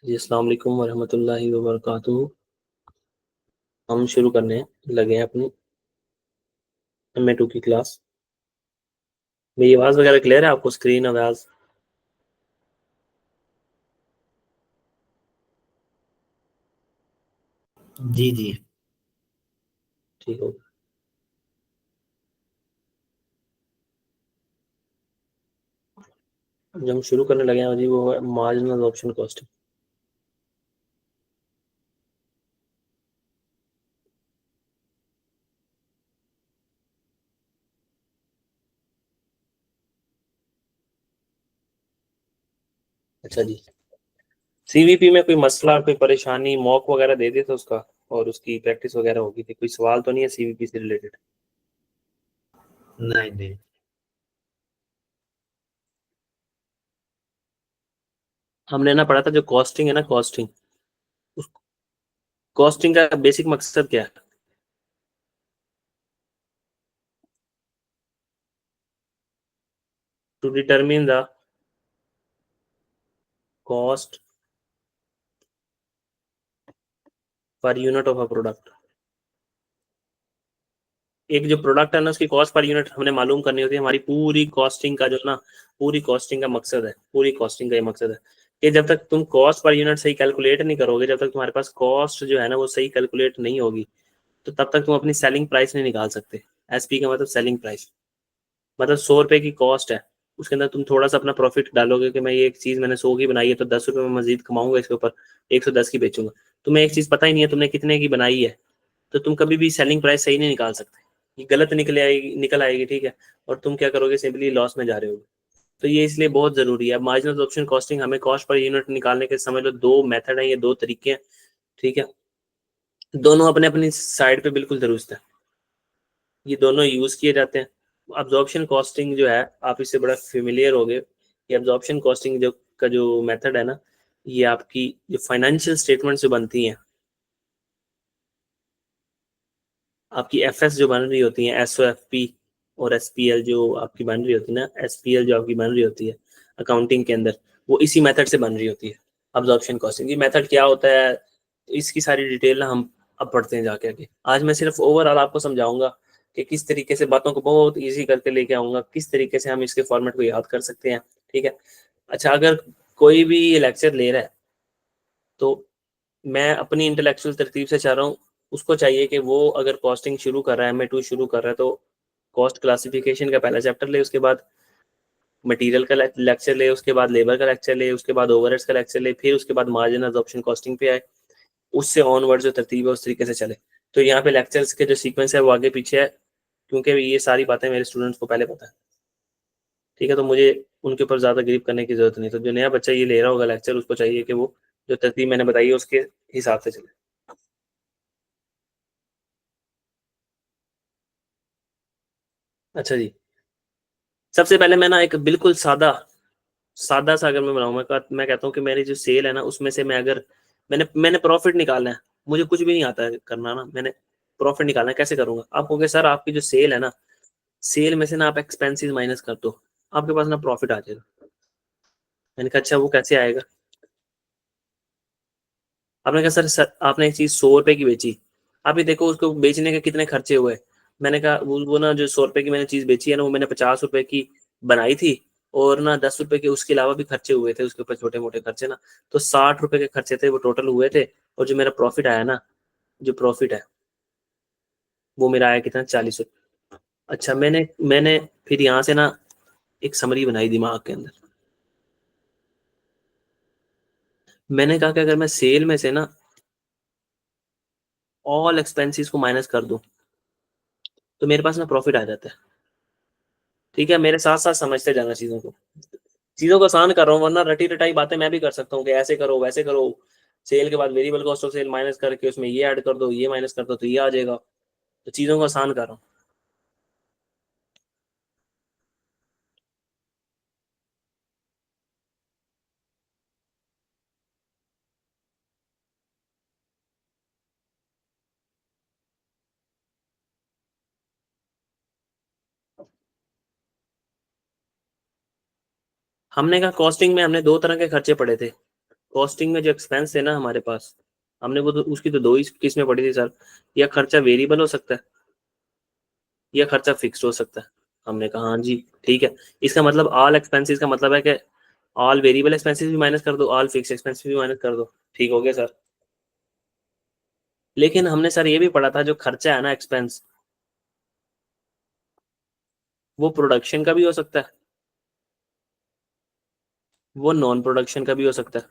जी अस्सलाम वालेकुम वरहमतुल्लाहि वबरकातुहू। हम शुरू करने लगे हैं अपनी MA2 की क्लास। मेरी आवाज़ वगैरह क्लियर है आपको? स्क्रीन आवाज़? जी जी। ठीक हो? जो हम शुरू करने लगे हैं जी वो है मार्जिनल ऑप्शन कॉस्टिंग। अच्छा जी, CVP में कोई मसला, कोई परेशानी, मॉक वगैरह दे दिया था उसका और उसकी प्रैक्टिस वगैरह होगी थी? कोई सवाल तो नहीं है CVP से रिलेटेड? नहीं नहीं। हमने ना पढ़ा था जो कॉस्टिंग है ना, कॉस्टिंग, उस कॉस्टिंग का बेसिक मकसद क्या है? To determine the cost per unit of a product. एक जो प्रोडक्ट है ना उसकी कॉस्ट पर यूनिट हमने मालूम करनी होती है। हमारी पूरी कॉस्टिंग का जो ना, पूरी कॉस्टिंग का मकसद है, पूरी कॉस्टिंग का ये मकसद है कि जब तक तुम कॉस्ट पर यूनिट सही कैलकुलेट नहीं करोगे, जब तक तुम्हारे पास कॉस्ट जो है ना वो सही कैलकुलेट नहीं होगी, तो तब तक तुम अपनी सेलिंग प्राइस नहीं निकाल सकते। SP का मतलब सेलिंग प्राइस, मतलब 100 रुपए की कॉस्ट है, उसके अंदर तुम थोड़ा सा अपना प्रॉफिट डालोगे कि मैं ये एक चीज मैंने 100 की बनाई है तो 10 रुपए में मजीद कमाऊंगा, इसके ऊपर 110 की बेचूंगा। तुम्हें एक चीज पता ही नहीं है तुमने कितने की बनाई है, तो तुम कभी भी सेलिंग प्राइस सही नहीं निकाल सकते। ये गलत निकल आएगी, ठीक है, और तुम क्या करोगे, सिंपली लॉस में जा रहे हो। तो ये इसलिए बहुत जरूरी है मार्जिनल ऑप्शन कॉस्टिंग। हमें कॉस्ट पर यूनिट निकालने के समझ लो दो मेथड है, ये दो तरीके हैं, ठीक है। दोनों अपने अपनी साइड पे बिल्कुल दुरुस्त है, ये दोनों यूज किए जाते हैं। अब्जॉर्प्शन कॉस्टिंग जो है, आप इससे बड़ा फेमिलियर हो गए। ये अब्जॉर्प्शन कॉस्टिंग जो का जो मेथड है ना, ये आपकी जो फाइनेंशियल स्टेटमेंट जो बनती हैं, आपकी FS जो बन रही होती है, SOFP और SPL जो आपकी बन रही होती है ना, SPL जो आपकी बन रही होती है अकाउंटिंग के अंदर, वो इसी मेथड से बन रही होती है। अब्जॉर्प्शन कॉस्टिंग ये मेथड क्या होता है, तो इसकी सारी डिटेल ना हम अब पढ़ते हैं जाके आगे। आज मैं सिर्फ ओवरऑल आपको समझाऊंगा कि किस तरीके से बातों को बहुत ईजी करके लेके आऊंगा, किस तरीके से हम इसके फॉर्मेट को याद कर सकते हैं, ठीक है। अच्छा, अगर कोई भी ये लेक्चर ले रहा है तो मैं अपनी इंटेलेक्चुअल तरतीब से चाह रहा हूँ, उसको चाहिए कि वो अगर कॉस्टिंग शुरू कर रहा है, MA2 शुरू कर रहा है, तो कॉस्ट क्लासिफिकेशन का पहला चैप्टर ले, उसके बाद मटेरियल का लेक्चर ले, उसके बाद लेबर का लेक्चर ले, उसके बाद ओवरहेड्स का लेक्चर ले, फिर उसके बाद मार्जिन अब्जॉर्प्शन कॉस्टिंग पे आए। उससे ऑनवर्ड जो तरतीब है उस तरीके से चले। तो यहाँ पे लेक्चर्स के जो सीक्वेंस है वो आगे पीछे है, क्योंकि ये सारी बातें मेरे स्टूडेंट्स को पहले पता है, ठीक है। तो मुझे उनके ऊपर ज़्यादा ग्रिप करने की जरूरत नहीं। तो जो नया बच्चा ये ले रहा होगा लेक्चर, उसको चाहिए कि वो जो तरतीब मैंने बताई है उसके हिसाब से चले। अच्छा जी, सबसे पहले मैं ना एक बिल्कुल सादा सादा सा अगर मैं बनाऊँ, मैं कहता हूँ कि मेरी जो सेल है ना उसमें से मैं अगर मैंने मैंने प्रॉफिट निकालना है, मुझे कुछ भी नहीं आता है करना ना, मैंने प्रॉफिट निकालना है, कैसे करूंगा? आप कहोगे सर आपकी जो सेल है ना, सेल में से ना आप एक्सपेंसेस माइनस कर दो, आपके पास ना प्रॉफिट आ जाएगा। मैंने कहा अच्छा वो कैसे आएगा? आपने कहा सर आपने एक चीज 100 रुपए की बेची, आप ये देखो उसको बेचने के कितने खर्चे हुए। मैंने कहा वो ना जो 100 रुपए की मैंने चीज बेची है ना, वो मैंने 50 रुपए की बनाई थी, और ना 10 रुपए के उसके अलावा भी खर्चे हुए थे उसके ऊपर, छोटे मोटे खर्चे ना, तो 60 रुपए के खर्चे थे वो टोटल हुए थे। और जो मेरा प्रॉफिट आया ना, जो प्रॉफिट है वो मेरा आया कितना, 40 रुपए। अच्छा, मैंने मैंने फिर यहाँ से ना एक समरी बनाई दिमाग के अंदर। मैंने कहा कि अगर मैं सेल में से ना ऑल एक्सपेंसेस को माइनस कर दूं तो मेरे पास ना प्रॉफिट आ जाता है, ठीक है। मेरे साथ साथ समझते जाना चीजों को, चीजों को आसान कर रहा हूँ, वरना रटी रटाई बातें मैं भी कर सकता हूँ कि ऐसे करो वैसे करो, सेल के बाद variable cost of sale minus करके उसमें ये ऐड कर दो, ये माइनस कर दो तो ये आ जाएगा। तो चीजों को आसान कर रहा हूँ। हमने कहा कॉस्टिंग में हमने दो तरह के खर्चे पड़े थे, कॉस्टिंग में जो एक्सपेंस है ना हमारे पास, हमने वो तो उसकी तो दो ही किस्में पड़ी थी सर। या खर्चा वेरिएबल हो सकता है या खर्चा फिक्स्ड हो सकता है। हमने कहा हाँ जी ठीक है। इसका मतलब ऑल एक्सपेंसेस का मतलब है कि ऑल वेरिएबल एक्सपेंसेस भी माइनस कर दो, ऑल फिक्स एक्सपेंसेस भी माइनस कर दो। ठीक हो गया सर। लेकिन हमने सर ये भी पढ़ा था जो खर्चा है ना एक्सपेंस, वो प्रोडक्शन का भी हो सकता है, वो नॉन प्रोडक्शन का भी हो सकता है।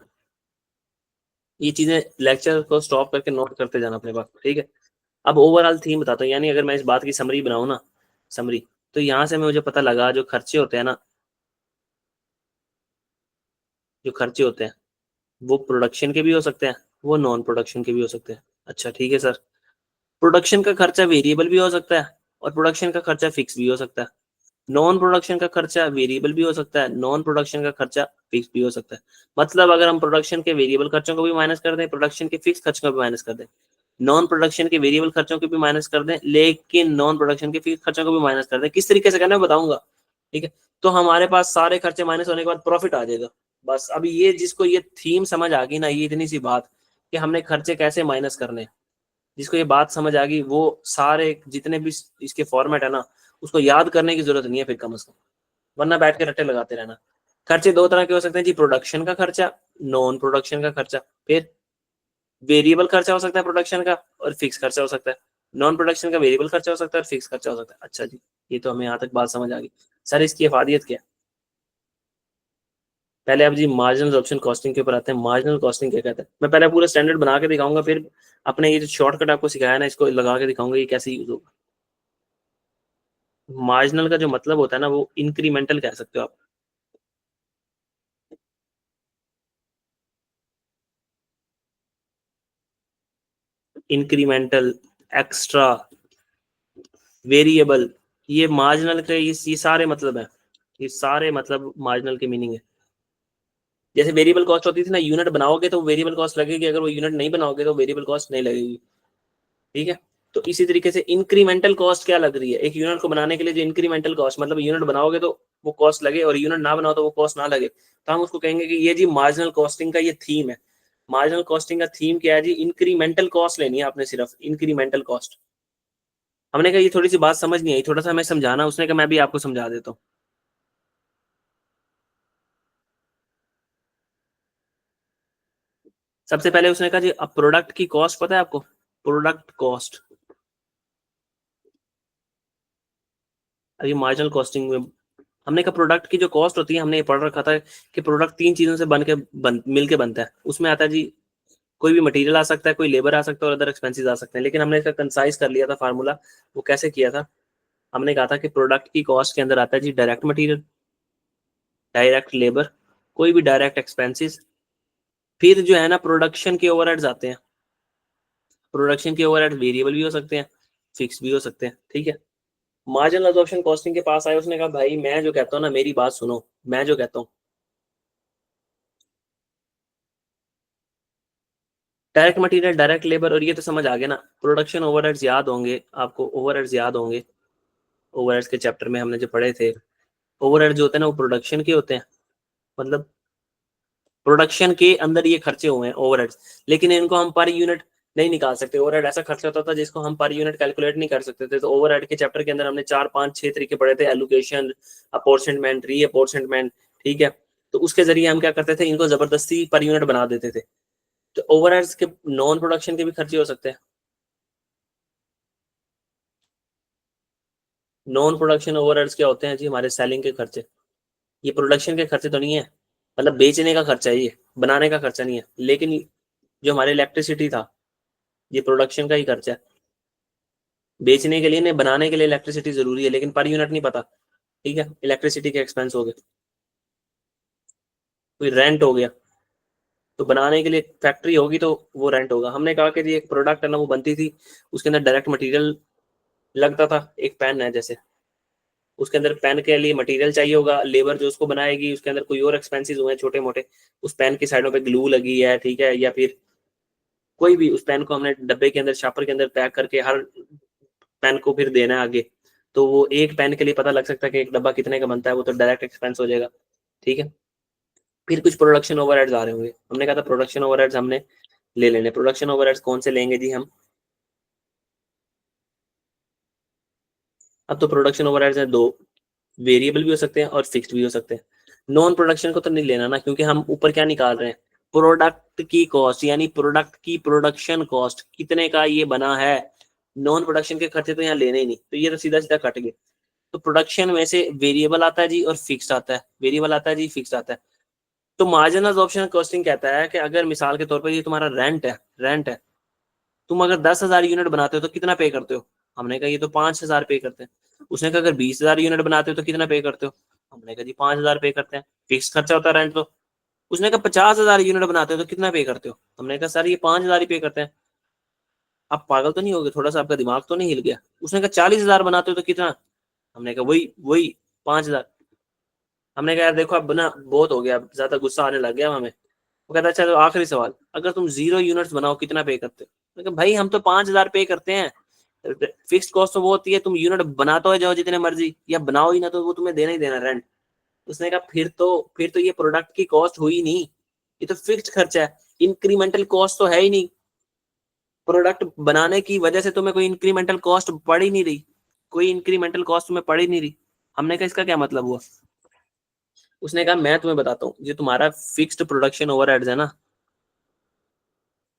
ये चीजें लेक्चर को स्टॉप करके नोट करते जाना अपने पास, ठीक है। अब ओवरऑल थीम बताता हूँ, यानी अगर मैं इस बात की समरी बनाऊँ ना, समरी, तो यहाँ से मुझे पता लगा जो खर्चे होते हैं ना, जो खर्चे होते हैं वो प्रोडक्शन के भी हो सकते हैं, वो नॉन प्रोडक्शन के भी हो सकते हैं। अच्छा ठीक है सर। प्रोडक्शन का खर्चा वेरिएबल भी हो सकता है और प्रोडक्शन का खर्चा फिक्स भी हो सकता है। नॉन प्रोडक्शन का खर्चा वेरिएबल भी हो सकता है, नॉन प्रोडक्शन का खर्चा फिक्स भी हो सकता है। मतलब अगर हम प्रोडक्शन के वेरिएबल खर्चों को भी माइनस कर दें, प्रोडक्शन के फिक्स खर्चों को भी माइनस कर दें, नॉन प्रोडक्शन के वेरिएबल खर्चों को भी माइनस कर दें, लेकिन नॉन प्रोडक्शन के फिक्स खर्चों को भी माइनस कर दें, किस तरीके से करना है बताऊंगा, ठीक है। तो हमारे पास सारे खर्चे माइनस होने के बाद प्रॉफिट आ जाएगा। बस अभी ये जिसको ये थीम समझ आ गई ना, ये इतनी सी बात कि हमने खर्चे कैसे माइनस करने हैं, जिसको ये बात समझ आ गई वो सारे जितने भी इसके फॉर्मेट है ना, उसको याद करने की जरूरत नहीं है फिर कम से कम, वरना बैठ के रट्टे लगाते रहना। खर्चे दो तरह के हो सकते हैं जी, प्रोडक्शन का खर्चा, नॉन प्रोडक्शन का खर्चा। फिर वेरिएबल खर्चा हो सकता है प्रोडक्शन का और फिक्स खर्चा हो सकता है। नॉन प्रोडक्शन का वेरिएबल खर्चा हो सकता है और फिक्स खर्चा हो सकता है। अच्छा जी, ये तो हमें यहाँ तक बात समझ आ गई। सर इसकी अफादियत क्या है? पहले आप जी मार्जिनल ऑप्शन कॉस्टिंग के ऊपर आते हैं। मार्जिनल कॉस्टिंग क्या कहता है, मैं पहले पूरा स्टैंडर्ड बना के दिखाऊंगा, फिर अपने ये जो शॉर्टकट आपको सिखाया ना इसको लगा के दिखाऊंगा ये कैसे यूज होगा। मार्जिनल का जो मतलब होता है ना, वो इंक्रीमेंटल कह सकते हो आप। इंक्रीमेंटल, एक्स्ट्रा, वेरिएबल, ये मार्जिनल के ये सारे मतलब है, ये सारे मतलब मार्जिनल की मीनिंग है। जैसे वेरिएबल कॉस्ट होती थी ना, यूनिट बनाओगे तो वेरिएबल कॉस्ट लगेगी, अगर वो यूनिट नहीं बनाओगे तो वेरिएबल कॉस्ट नहीं लगेगी, ठीक है। तो इसी तरीके से इंक्रीमेंटल कॉस्ट क्या लग रही है, एक यूनिट को बनाने के लिए जो इंक्रीमेंटल कॉस्ट, मतलब यूनिट बनाओगे तो वो कॉस्ट लगे और यूनिट ना बनाओ तो वो कॉस्ट ना लगे, तो हम उसको कहेंगे कि ये जी मार्जिनल कॉस्टिंग का ये थीम है। मार्जिनल कॉस्टिंग का थीम क्या है जी, इंक्रीमेंटल कॉस्ट लेनी है आपने, सिर्फ इंक्रीमेंटल कॉस्ट। हमने कहा ये थोड़ी सी बात समझ नहीं आई, थोड़ा सा हमें समझाना, उसने कहा मैं भी आपको समझा देता हूँ। सबसे पहले उसने कहा जी अब प्रोडक्ट की कॉस्ट पता है आपको, प्रोडक्ट कॉस्ट। अभी मार्जिनल कॉस्टिंग में हमने कहा प्रोडक्ट की जो कॉस्ट होती है, हमने ये पढ़ रखा था कि प्रोडक्ट तीन चीजों से मिल के बनता है। उसमें आता है जी कोई भी मटेरियल आ सकता है, कोई लेबर आ सकता है और अदर एक्सपेंसेस आ सकते हैं, लेकिन हमने इसका कंसाइज कर लिया था फार्मूला। वो कैसे किया था, हमने कहा था कि प्रोडक्ट की कॉस्ट के अंदर आता है जी डायरेक्ट मटेरियल, डायरेक्ट लेबर, कोई भी डायरेक्ट एक्सपेंसेस, फिर जो है ना प्रोडक्शन के ओवरहेड्स आते हैं। प्रोडक्शन के ओवरहेड वेरिएबल भी हो सकते हैं, फिक्स भी हो सकते हैं, ठीक है। मार्जिनल अब्जॉर्प्शन कॉस्टिंग के पास आए, उसने कहा भाई मैं जो कहता हूँ ना, मेरी बात सुनो, मैं जो कहता हूँ, डायरेक्ट मटेरियल, डायरेक्ट लेबर, और ये तो समझ आ गया ना। प्रोडक्शन ओवरहेड्स याद होंगे आपको, ओवरहेड्स याद होंगे, ओवरहेड्स के चैप्टर में हमने जो पढ़े थे। ओवरहेड जो होते हैं ना वो प्रोडक्शन के होते हैं, मतलब प्रोडक्शन के अंदर ये खर्चे हुए हैं ओवरहेड्स, लेकिन इनको हम पर यूनिट नहीं निकाल सकते। ओवरहेड ऐसा खर्चा होता था जिसको हम पर यूनिट कैलकुलेट नहीं कर सकते थे। तो ओवरहेड के चैप्टर के अंदर हमने 4 5 6 तरीके पढ़े थे, एलोकेशन, अपॉर्शनमेंट, री अपॉर्शनमेंट, ठीक है। तो उसके जरिए हम क्या करते थे, इनको जबरदस्ती पर यूनिट बना देते थे। तो ओवरहेड्स के नॉन प्रोडक्शन के भी खर्चे हो सकते हैं। नॉन प्रोडक्शन ओवरहेड्स क्या होते हैं जी, हमारे सेलिंग के खर्चे। ये प्रोडक्शन के खर्चे तो नहीं है, मतलब बेचने का खर्चा है, ये बनाने का खर्चा नहीं है। लेकिन जो हमारे इलेक्ट्रिसिटी था, ये प्रोडक्शन का ही खर्चा है। बेचने के लिए नहीं, बनाने के लिए इलेक्ट्रिसिटी जरूरी है, लेकिन पर यूनिट नहीं पता, ठीक है। इलेक्ट्रिसिटी के एक्सपेंस हो गए, कोई रेंट हो गया, तो बनाने के लिए फैक्ट्री होगी तो वो रेंट होगा। हमने कहा कि जी एक प्रोडक्ट है ना, वो बनती थी, उसके अंदर डायरेक्ट मटेरियल लगता था। एक पेन है जैसे, उसके अंदर पेन के लिए मटेरियल चाहिए होगा, लेबर जो उसको बनाएगी, उसके अंदर कोई और एक्सपेंसेस हुए हैं छोटे मोटे, उस पेन की साइडों पे ग्लू लगी है, ठीक है, या फिर कोई भी, उस पेन को हमने डब्बे के अंदर, शापर के अंदर पैक करके हर पेन को फिर देना है आगे। तो वो एक पेन के लिए पता लग सकता है कि एक डब्बा कितने का बनता है, वो तो डायरेक्ट एक्सपेंस हो जाएगा, ठीक है। फिर कुछ प्रोडक्शन ओवरहेड्स आ रहे होंगे, हमने कहा था प्रोडक्शन ओवरहेड्स हमने ले लेने। प्रोडक्शन ओवरहेड्स कौन से लेंगे जी हम? अब तो प्रोडक्शन ओवरहेड्स है दो, वेरिएबल भी हो सकते हैं और फिक्स्ड भी हो सकते हैं। नॉन प्रोडक्शन को तो नहीं लेना ना, क्योंकि हम ऊपर क्या निकाल रहे हैं, प्रोडक्ट की कॉस्ट, यानी प्रोडक्ट की प्रोडक्शन कॉस्ट कितने का ये बना है। नॉन प्रोडक्शन के खर्चे तो यहाँ लेने ही नहीं, तो ये तो सीधा सीधा कट गए। तो प्रोडक्शन में से वेरिएबल आता है जी और फिक्स्ड आता है, वेरिएबल आता है जी, फिक्स्ड आता है। तो मार्जिनल ऑप्शन कॉस्टिंग कहता है कि अगर मिसाल के तौर पर ये तुम्हारा रेंट है, रेंट है, तुम अगर 10,000 यूनिट बनाते हो तो कितना पे करते हो? हमने कहा ये तो 5,000 पे करते हैं। उसने कहा अगर 20,000 यूनिट बनाते हो तो कितना पे करते हो? हमने कहा जी 5,000 पे करते हैं, फिक्स खर्चा होता है रेंट तो। उसने कहा 50,000 यूनिट बनाते हो तो कितना पे करते हो? हमने कहा सर ये 5,000 ही पे करते हैं। आप पागल तो नहीं हो गए, थोड़ा सा आपका दिमाग तो नहीं हिल गया? उसने कहा 40,000 बनाते हो तो कितना? हमने कहा वही वही 5,000। हमने कहा यार देखो अब ना बहुत हो गया, अब ज्यादा गुस्सा आने लग गया हमें। वो कहता है अच्छा तो आखिरी सवाल, अगर तुम 0 यूनिट्स बनाओ कितना पे करते हो? मैं कहा भाई हम तो 5,000 पे करते हैं। फिक्स्ड कॉस्ट तो वो होती है, तुम यूनिट बनाते हो जाओ जितने मर्जी, या बनाओ ही ना तो वो तुम्हें देना ही देना रेंट। उसने कहा फिर तो ये प्रोडक्ट की कॉस्ट हुई नहीं, ये तो फिक्स्ड खर्चा है, इंक्रीमेंटल कॉस्ट तो है ही नहीं। प्रोडक्ट बनाने की वजह से तुम्हें कोई इंक्रीमेंटल कॉस्ट पड़ ही नहीं रही, कोई इंक्रीमेंटल कॉस्ट तुम्हें पड़ ही नहीं रही। हमने कहा इसका क्या मतलब हुआ? उसने कहा मैं तुम्हें बताता हूँ, ये तुम्हारा फिक्स्ड प्रोडक्शन ओवरहेड्स है ना।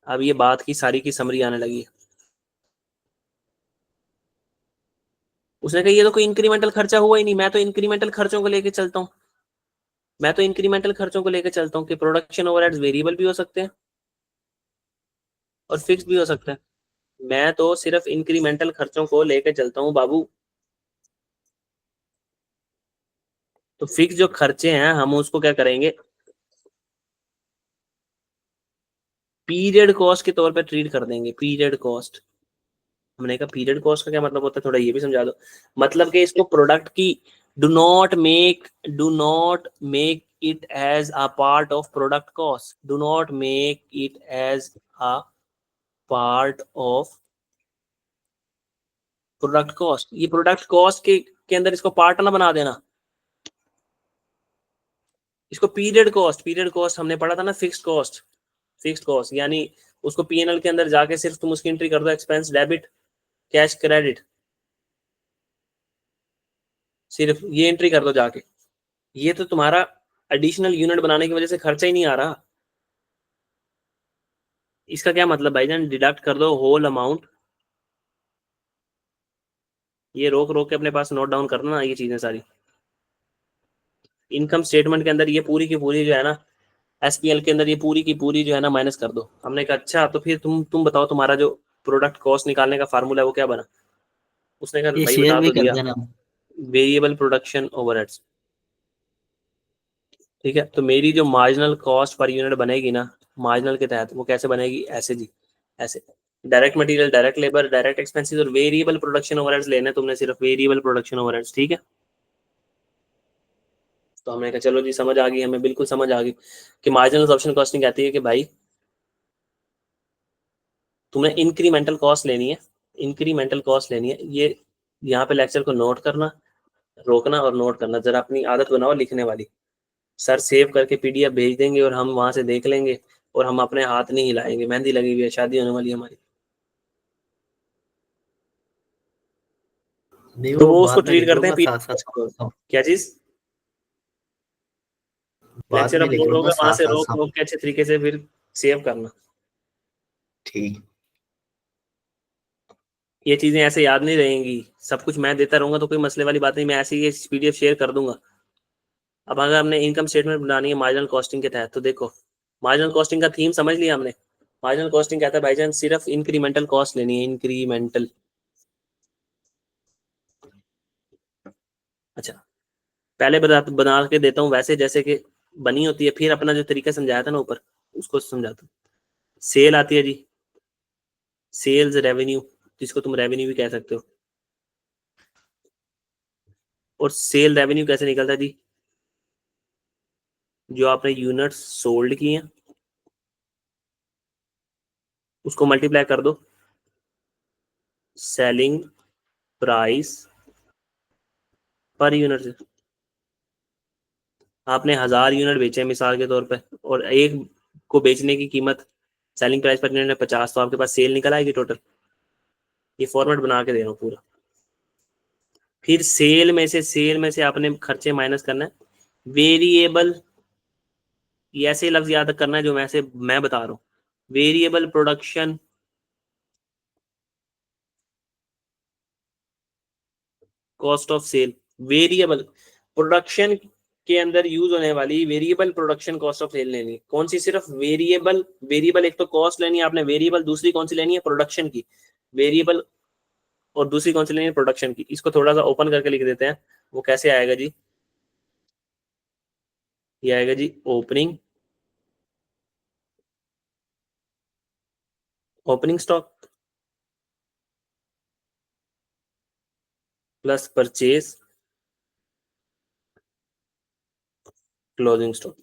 अब ये बात की सारी की समरी आने लगी। उसने कहा ये तो कोई इंक्रीमेंटल खर्चा हुआ ही नहीं, मैं तो इंक्रीमेंटल खर्चों को लेके चलता हूँ, मैं तो इंक्रीमेंटल खर्चों को लेके चलता हूँ कि प्रोडक्शन ओवरहेड्स वेरिएबल भी हो सकते हैं और फिक्स भी हो सकते हैं। मैं तो सिर्फ इंक्रीमेंटल खर्चों को लेके चलता हूँ बाबू। तो फिक्स जो खर्चे हैं हम उसको क्या करेंगे, पीरियड कॉस्ट के तौर पे ट्रीट कर देंगे, पीरियड कॉस्ट। हमने कहा पीरियड कॉस्ट का क्या मतलब होता है, थोड़ा ये भी समझा दो। मतलब कि इसको प्रोडक्ट की, do not make it as a part of product cost, do not make it as a part of product cost. ये प्रोडक्ट कॉस्ट के अंदर इसको पार्ट ना बना देना। इसको पीरियड कॉस्ट, पीरियड कॉस्ट हमने पढ़ा था ना, फिक्स्ड कॉस्ट, फिक्स्ड कॉस्ट यानी उसको पीएनएल के अंदर जाके सिर्फ तुम उसकी एंट्री कर दो, एक्सपेंस डेबिट, कैश क्रेडिट, सिर्फ ये एंट्री कर दो जाके। ये तो तुम्हारा एडिशनल यूनिट बनाने की वजह से खर्चा ही नहीं आ रहा। इसका क्या मतलब भाईजान, डिडक्ट कर दो होल अमाउंट। ये रोक रोक के अपने पास नोट डाउन करना ये चीजें सारी। इनकम स्टेटमेंट के अंदर ये पूरी की पूरी जो है ना, एसपीएल के अंदर ये पूरी की पूरी जो है ना माइनस कर दो। हमने कहा अच्छा तो फिर तुम बताओ तुम्हारा जो प्रोडक्ट कॉस्ट निकालने का फार्मूला है वो क्या बना? उसने कहा ये भाई शेयर बता भी तो कर दिया, देना। Variable production overheads. ठीक है, तो मेरी जो मार्जिनल कॉस्ट पर यूनिट बनेगी ना, मार्जिनल के तहत वो कैसे बनेगी, ऐसे जी, ऐसे। Direct material, direct labour, direct expenses और वेरिएबल प्रोडक्शन ओवरहेड्स लेने तुमने, सिर्फ वेरिएबल प्रोडक्शन ओवरहेड्स। ठीक है, तो हमने कहा चलो जी समझ आ गई, हमें बिल्कुल समझ आ गई कि मार्जिनल ऑप्शन कॉस्टिंग कहती है कि भाई तुम्हें इंक्रीमेंटल कॉस्ट लेनी है, इंक्रीमेंटल कॉस्ट लेनी है। ये यहाँ पे लेक्चर को नोट करना, रोकना और नोट करना, जरा अपनी आदत बनाओ लिखने वाली। सर सेव करके पीडीएफ भेज देंगे और हम वहां से देख लेंगे, और हम अपने हाथ नहीं हिलाएंगे, मेहंदी लगी हुई है, शादी होने वाली है हमारी। नहीं, तो वो वो उसको बाद में ट्रीट लिख करते हैं लूंगा, साथ साथ समझता हूँ। क्या चीज, बाद लेक्चर में लिख अपलोड लूंगा, होगा वहां साथ से साथ रोक रोक के अच्छे तरीके से फिर सेव करना। ठीक। ये चीजें ऐसे याद नहीं रहेंगी, सब कुछ मैं देता रहूंगा तो कोई मसले वाली बात नहीं, मैं ऐसे ही ये पीडीएफ शेयर कर दूंगा। अब अगर हमने इनकम स्टेटमेंट बनानी है मार्जिनल कॉस्टिंग के तहत, तो देखो मार्जिनल कॉस्टिंग का थीम समझ लिया हमने। मार्जिनल कॉस्टिंग कहता है भाईजान सिर्फ इंक्रीमेंटल कॉस्ट लेनी है, इंक्रीमेंटल। अच्छा, पहले बना के देता हूँ वैसे जैसे कि बनी होती है, फिर अपना जो तरीका समझाया था ना ऊपर उसको समझाता हूँ। सेल आती है जी, सेल्स रेवेन्यू, जिसको तुम रेवेन्यू भी कह सकते हो। और सेल रेवेन्यू कैसे निकलता है जी, जो आपने यूनिट्स सोल्ड की हैं उसको मल्टीप्लाई कर दो सेलिंग प्राइस पर यूनिट से। आपने 1000 यूनिट बेचे मिसाल के तौर पे, और एक को बेचने की कीमत सेलिंग प्राइस पर यूनिट है 50, तो आपके पास सेल निकल आएगी टोटल। ये फॉर्मेट बना के दे रहा हूँ पूरा। फिर सेल में से आपने खर्चे माइनस करना है। वेरिएबल, ये ऐसे लफ्ज याद करना है जो मैं बता रहा हूँ। Variable production cost of sale, variable production के अंदर यूज होने वाली variable production cost of sale लेनी है। कौन सी? सिर्फ वेरिएबल। वेरिएबल एक तो कॉस्ट लेनी है आपने वेरिएबल, दूसरी कौन सी लेनी है? प्रोडक्शन की। वेरिएबल और दूसरी कौन सी लेनी है? प्रोडक्शन की। इसको थोड़ा सा ओपन करके लिख देते हैं। वो कैसे आएगा जी? ये आएगा जी opening, opening stock plus purchase closing stock.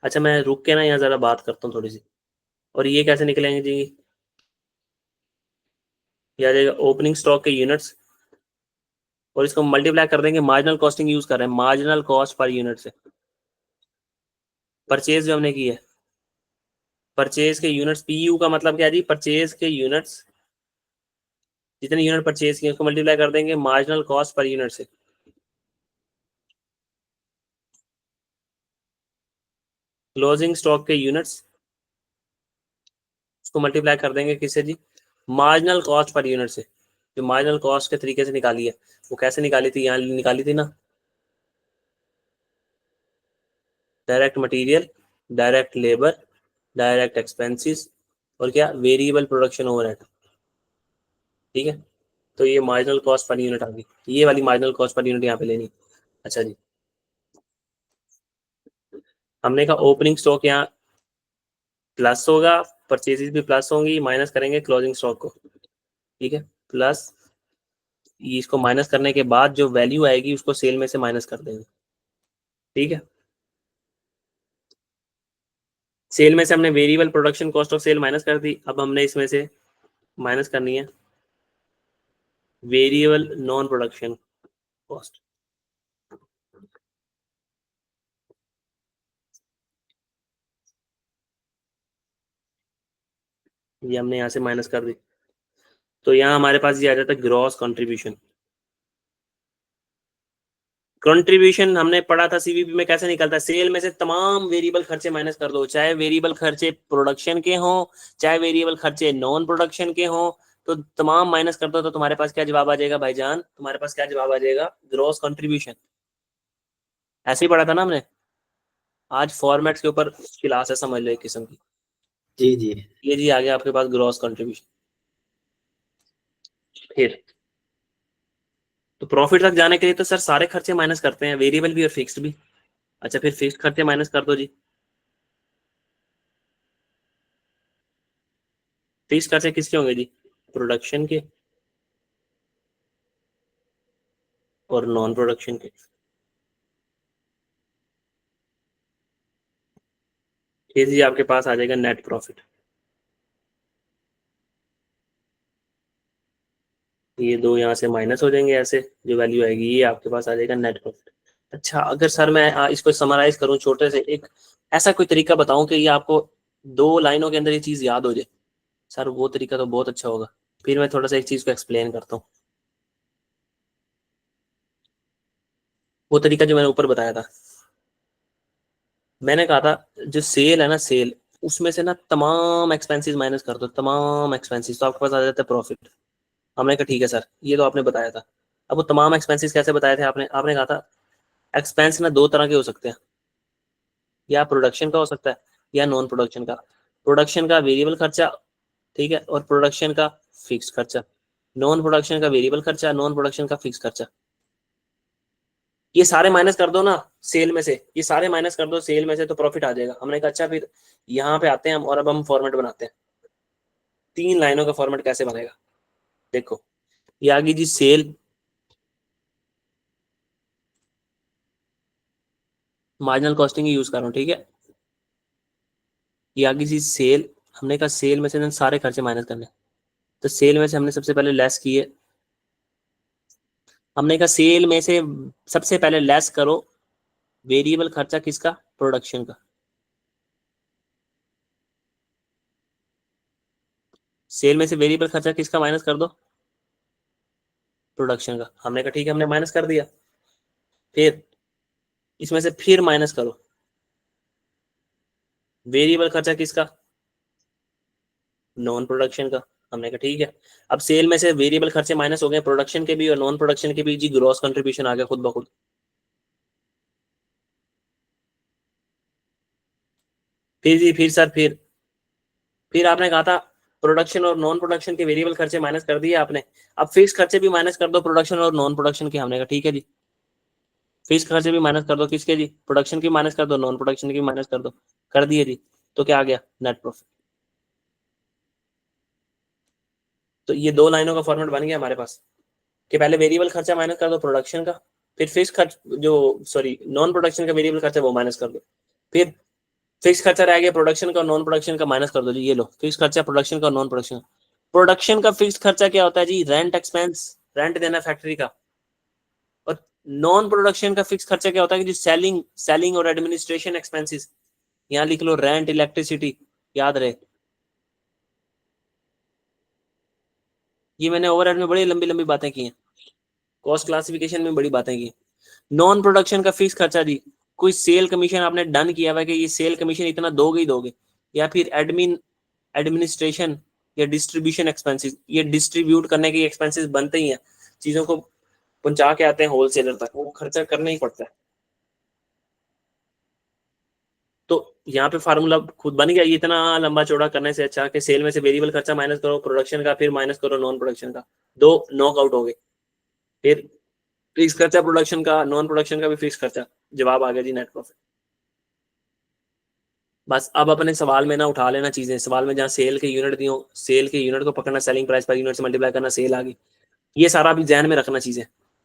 अच्छा मैं रुक के ना यहाँ जरा बात करता हूँ थोड़ी सी। और ये कैसे निकलेंगे जी? ये आ जाएगा ओपनिंग स्टॉक के यूनिट्स, और इसको मल्टीप्लाई कर देंगे, मार्जिनल कॉस्टिंग यूज कर रहे हैं, मार्जिनल कॉस्ट पर यूनिट से। परचेज जो हमने की है, परचेज के यूनिट्स, पीयू का मतलब क्या है जी? परचेज के यूनिट्स, जितने यूनिट परचेज किए उसको मल्टीप्लाई कर देंगे मार्जिनल कॉस्ट पर यूनिट से। क्लोजिंग स्टॉक के यूनिट्स, उसको मल्टीप्लाई कर देंगे किससे जी? मार्जिनल कॉस्ट पर यूनिट से। जो मार्जिनल कॉस्ट के तरीके से निकाली है, वो कैसे निकाली थी? यहाँ निकाली थी ना, direct material, direct labour, direct expenses, और क्या? Variable production overhead. ठीक है, तो ये मार्जिनल कॉस्ट पर यूनिट आ गई। ये वाली मार्जिनल कॉस्ट पर यूनिट यहाँ पे लेनी। अच्छा जी, हमने कहा ओपनिंग स्टॉक यहाँ प्लस होगा, परचेजेस भी प्लस होंगी, माइनस करेंगे क्लोजिंग स्टॉक को। ठीक है, प्लस इसको माइनस करने के बाद जो वैल्यू आएगी उसको सेल में से माइनस कर देंगे। ठीक है, सेल में से हमने variable production cost of sale minus कर दी। अब हमने इसमें से माइनस करनी है वेरिएबल नॉन प्रोडक्शन कॉस्ट। ये हमने यहाँ से माइनस कर दी, तो यहाँ हमारे पास ये आ जाता है ग्रॉस कंट्रीब्यूशन। कंट्रीब्यूशन हमने पढ़ा था सीवीपी में कैसे निकलता है? सेल में से तमाम वेरिएबल खर्चे माइनस कर दो, चाहे वेरिएबल खर्चे प्रोडक्शन के हों, चाहे वेरिएबल खर्चे नॉन प्रोडक्शन के हों, तो तमाम माइनस कर दो, तो तुम्हारे पास क्या जवाब आ जाएगा भाईजान? तुम्हारे पास क्या जवाब आ जाएगा? Gross contribution. ऐसे ही पढ़ा था ना हमने। आज फॉर्मेट्स के ऊपर क्लास है, समझ लो एक किस्म की। जी जी। ये जी आ गया आपके पास ग्रॉस कंट्रीब्यूशन। फिर तो प्रॉफिट तक जाने के लिए तो सर सारे खर्चे माइनस करते हैं, वेरिएबल भी और फिक्स्ड भी। अच्छा फिर फिक्स्ड खर्चे माइनस कर दो जी। फिक्स्ड खर्चे किसके होंगे जी? प्रोडक्शन के और नॉन प्रोडक्शन के। फिर जी आपके पास आ जाएगा नेट प्रॉफिट। ये दो यहाँ से माइनस हो जाएंगे, ऐसे जो वैल्यू आएगी ये आपके पास आ जाएगा नेट प्रॉफिट। अच्छा अगर सर मैं इसको समराइज करूं छोटे से, एक ऐसा कोई तरीका बताऊं कि ये आपको 2 लाइनों के अंदर ये चीज याद हो जाए, सर वो तरीका तो बहुत अच्छा होगा। फिर मैं थोड़ा सा एक चीज को एक्सप्लेन करता हूँ। वो तरीका जो मैंने ऊपर बताया था, मैंने कहा था जो सेल है ना, सेल उसमें से ना तमाम एक्सपेंसेस माइनस कर दो, तमाम एक्सपेंसेस, तो आपके पास आ जाता है प्रॉफिट। हमने कहा ठीक है सर, ये तो आपने बताया था। अब वो तमाम एक्सपेंसेस कैसे बताए थे आपने? आपने कहा था एक्सपेंस ना 2 तरह के हो सकते हैं, या प्रोडक्शन का हो सकता है या नॉन प्रोडक्शन का। प्रोडक्शन का वेरिएबल खर्चा, ठीक है, और प्रोडक्शन का फिक्स खर्चा। नॉन प्रोडक्शन का वेरिएबल खर्चा, नॉन प्रोडक्शन का फिक्स खर्चा। ये सारे माइनस कर दो ना सेल में से, ये सारे माइनस कर दो सेल में से, तो प्रॉफिट आ जाएगा। हमने कहा अच्छा फिर यहाँ पे आते हैं हम, और अब हम फॉर्मेट बनाते हैं। 3 लाइनों का फॉर्मेट कैसे बनेगा? देखो ये आ गई जी सेल, मार्जिनल कॉस्टिंग ही यूज कर रहा हूँ, ठीक है। ये आ गई जी सेल, हमने कहा सेल में से ना सारे खर्चे माइनस करने, तो सेल में से हमने सबसे पहले लेस किए हमने कहा सेल में से सबसे पहले लेस करो वेरिएबल खर्चा किसका, प्रोडक्शन का। सेल में से वेरिएबल खर्चा किसका माइनस कर दो, प्रोडक्शन का। हमने कहा ठीक है, हमने माइनस कर दिया। फिर इसमें से फिर माइनस करो वेरिएबल खर्चा किसका, नॉन प्रोडक्शन का। हमने कहा ठीक है। अब सेल में से वेरिएबल खर्चे माइनस हो गए, प्रोडक्शन के भी और नॉन प्रोडक्शन के भी, जी ग्रॉस कंट्रीब्यूशन आ गया खुद ब खुद। फिर जी फिर सर फिर आपने कहा था प्रोडक्शन और नॉन प्रोडक्शन के वेरिएबल खर्चे माइनस कर दिए आपने। अब फिक्स खर्चे भी माइनस कर दो प्रोडक्शन और नॉन प्रोडक्शन के। हमने कहा ठीक है जी, फिक्स खर्चे भी माइनस कर दो किसके जी, प्रोडक्शन की माइनस कर दो, नॉन प्रोडक्शन की माइनस कर दो। कर दिए जी। तो क्या आ गया, नेट प्रॉफिट। तो ये दो लाइनों का फॉर्मेट बन गया हमारे पास कि पहले वेरिएबल खर्चा माइनस कर दो प्रोडक्शन का, फिर फिक्स खर्च जो सॉरी नॉन प्रोडक्शन का वेरिएबल खर्चा वो माइनस कर दो, फिर फिक्स खर्चा रह गया प्रोडक्शन का, नॉन प्रोडक्शन का माइनस कर दो जी। ये लो फिक्स खर्चा प्रोडक्शन का, नॉन प्रोडक्शन। प्रोडक्शन का फिक्स खर्चा क्या होता है जी, रेंट एक्सपेंस, रेंट देना फैक्ट्री का। और नॉन प्रोडक्शन का फिक्स खर्चा क्या होता है कि जो सेलिंग सेलिंग और एडमिनिस्ट्रेशन एक्सपेंसेस, यहाँ लिख लो रेंट, इलेक्ट्रिसिटी, याद रहे। ये मैंने ओवरहेड में बड़ी लंबी लंबी बातें की हैं, कॉस्ट क्लासिफिकेशन में बड़ी बातें की। नॉन प्रोडक्शन का फिक्स खर्चा दी, कोई सेल कमीशन आपने डन किया हुआ है कि ये सेल कमीशन इतना दोगे ही दोगे, या फिर एडमिनिस्ट्रेशन या डिस्ट्रीब्यूशन एक्सपेंसेस, ये डिस्ट्रीब्यूट करने के एक्सपेंसेस बनते ही हैं, चीजों को पहुंचा के आते हैं होलसेलर तक, वो खर्चा करना ही पड़ता है। तो यहाँ पे फार्मूला खुद बन गया। इतना लंबा चौड़ा करने से अच्छा कि सेल में से वेरिएबल खर्चा माइनस करो प्रोडक्शन का, फिर माइनस करो नॉन प्रोडक्शन का, दो नॉक आउट हो गए। फिर फिक्स खर्चा प्रोडक्शन का, नॉन प्रोडक्शन का भी फिक्स खर्चा, जवाब आ गया जी नेट प्रॉफिट। बस अब अपने सवाल में ना उठा लेना चीजें, सवाल में जहाँ सेल के यूनिट दी हो, सेल के यूनिट को पकड़ना, सेलिंग प्राइस पर यूनिट से मल्टीप्लाई करना, सेल आ गई। ये सारा भी ध्यान में रखना चीजें।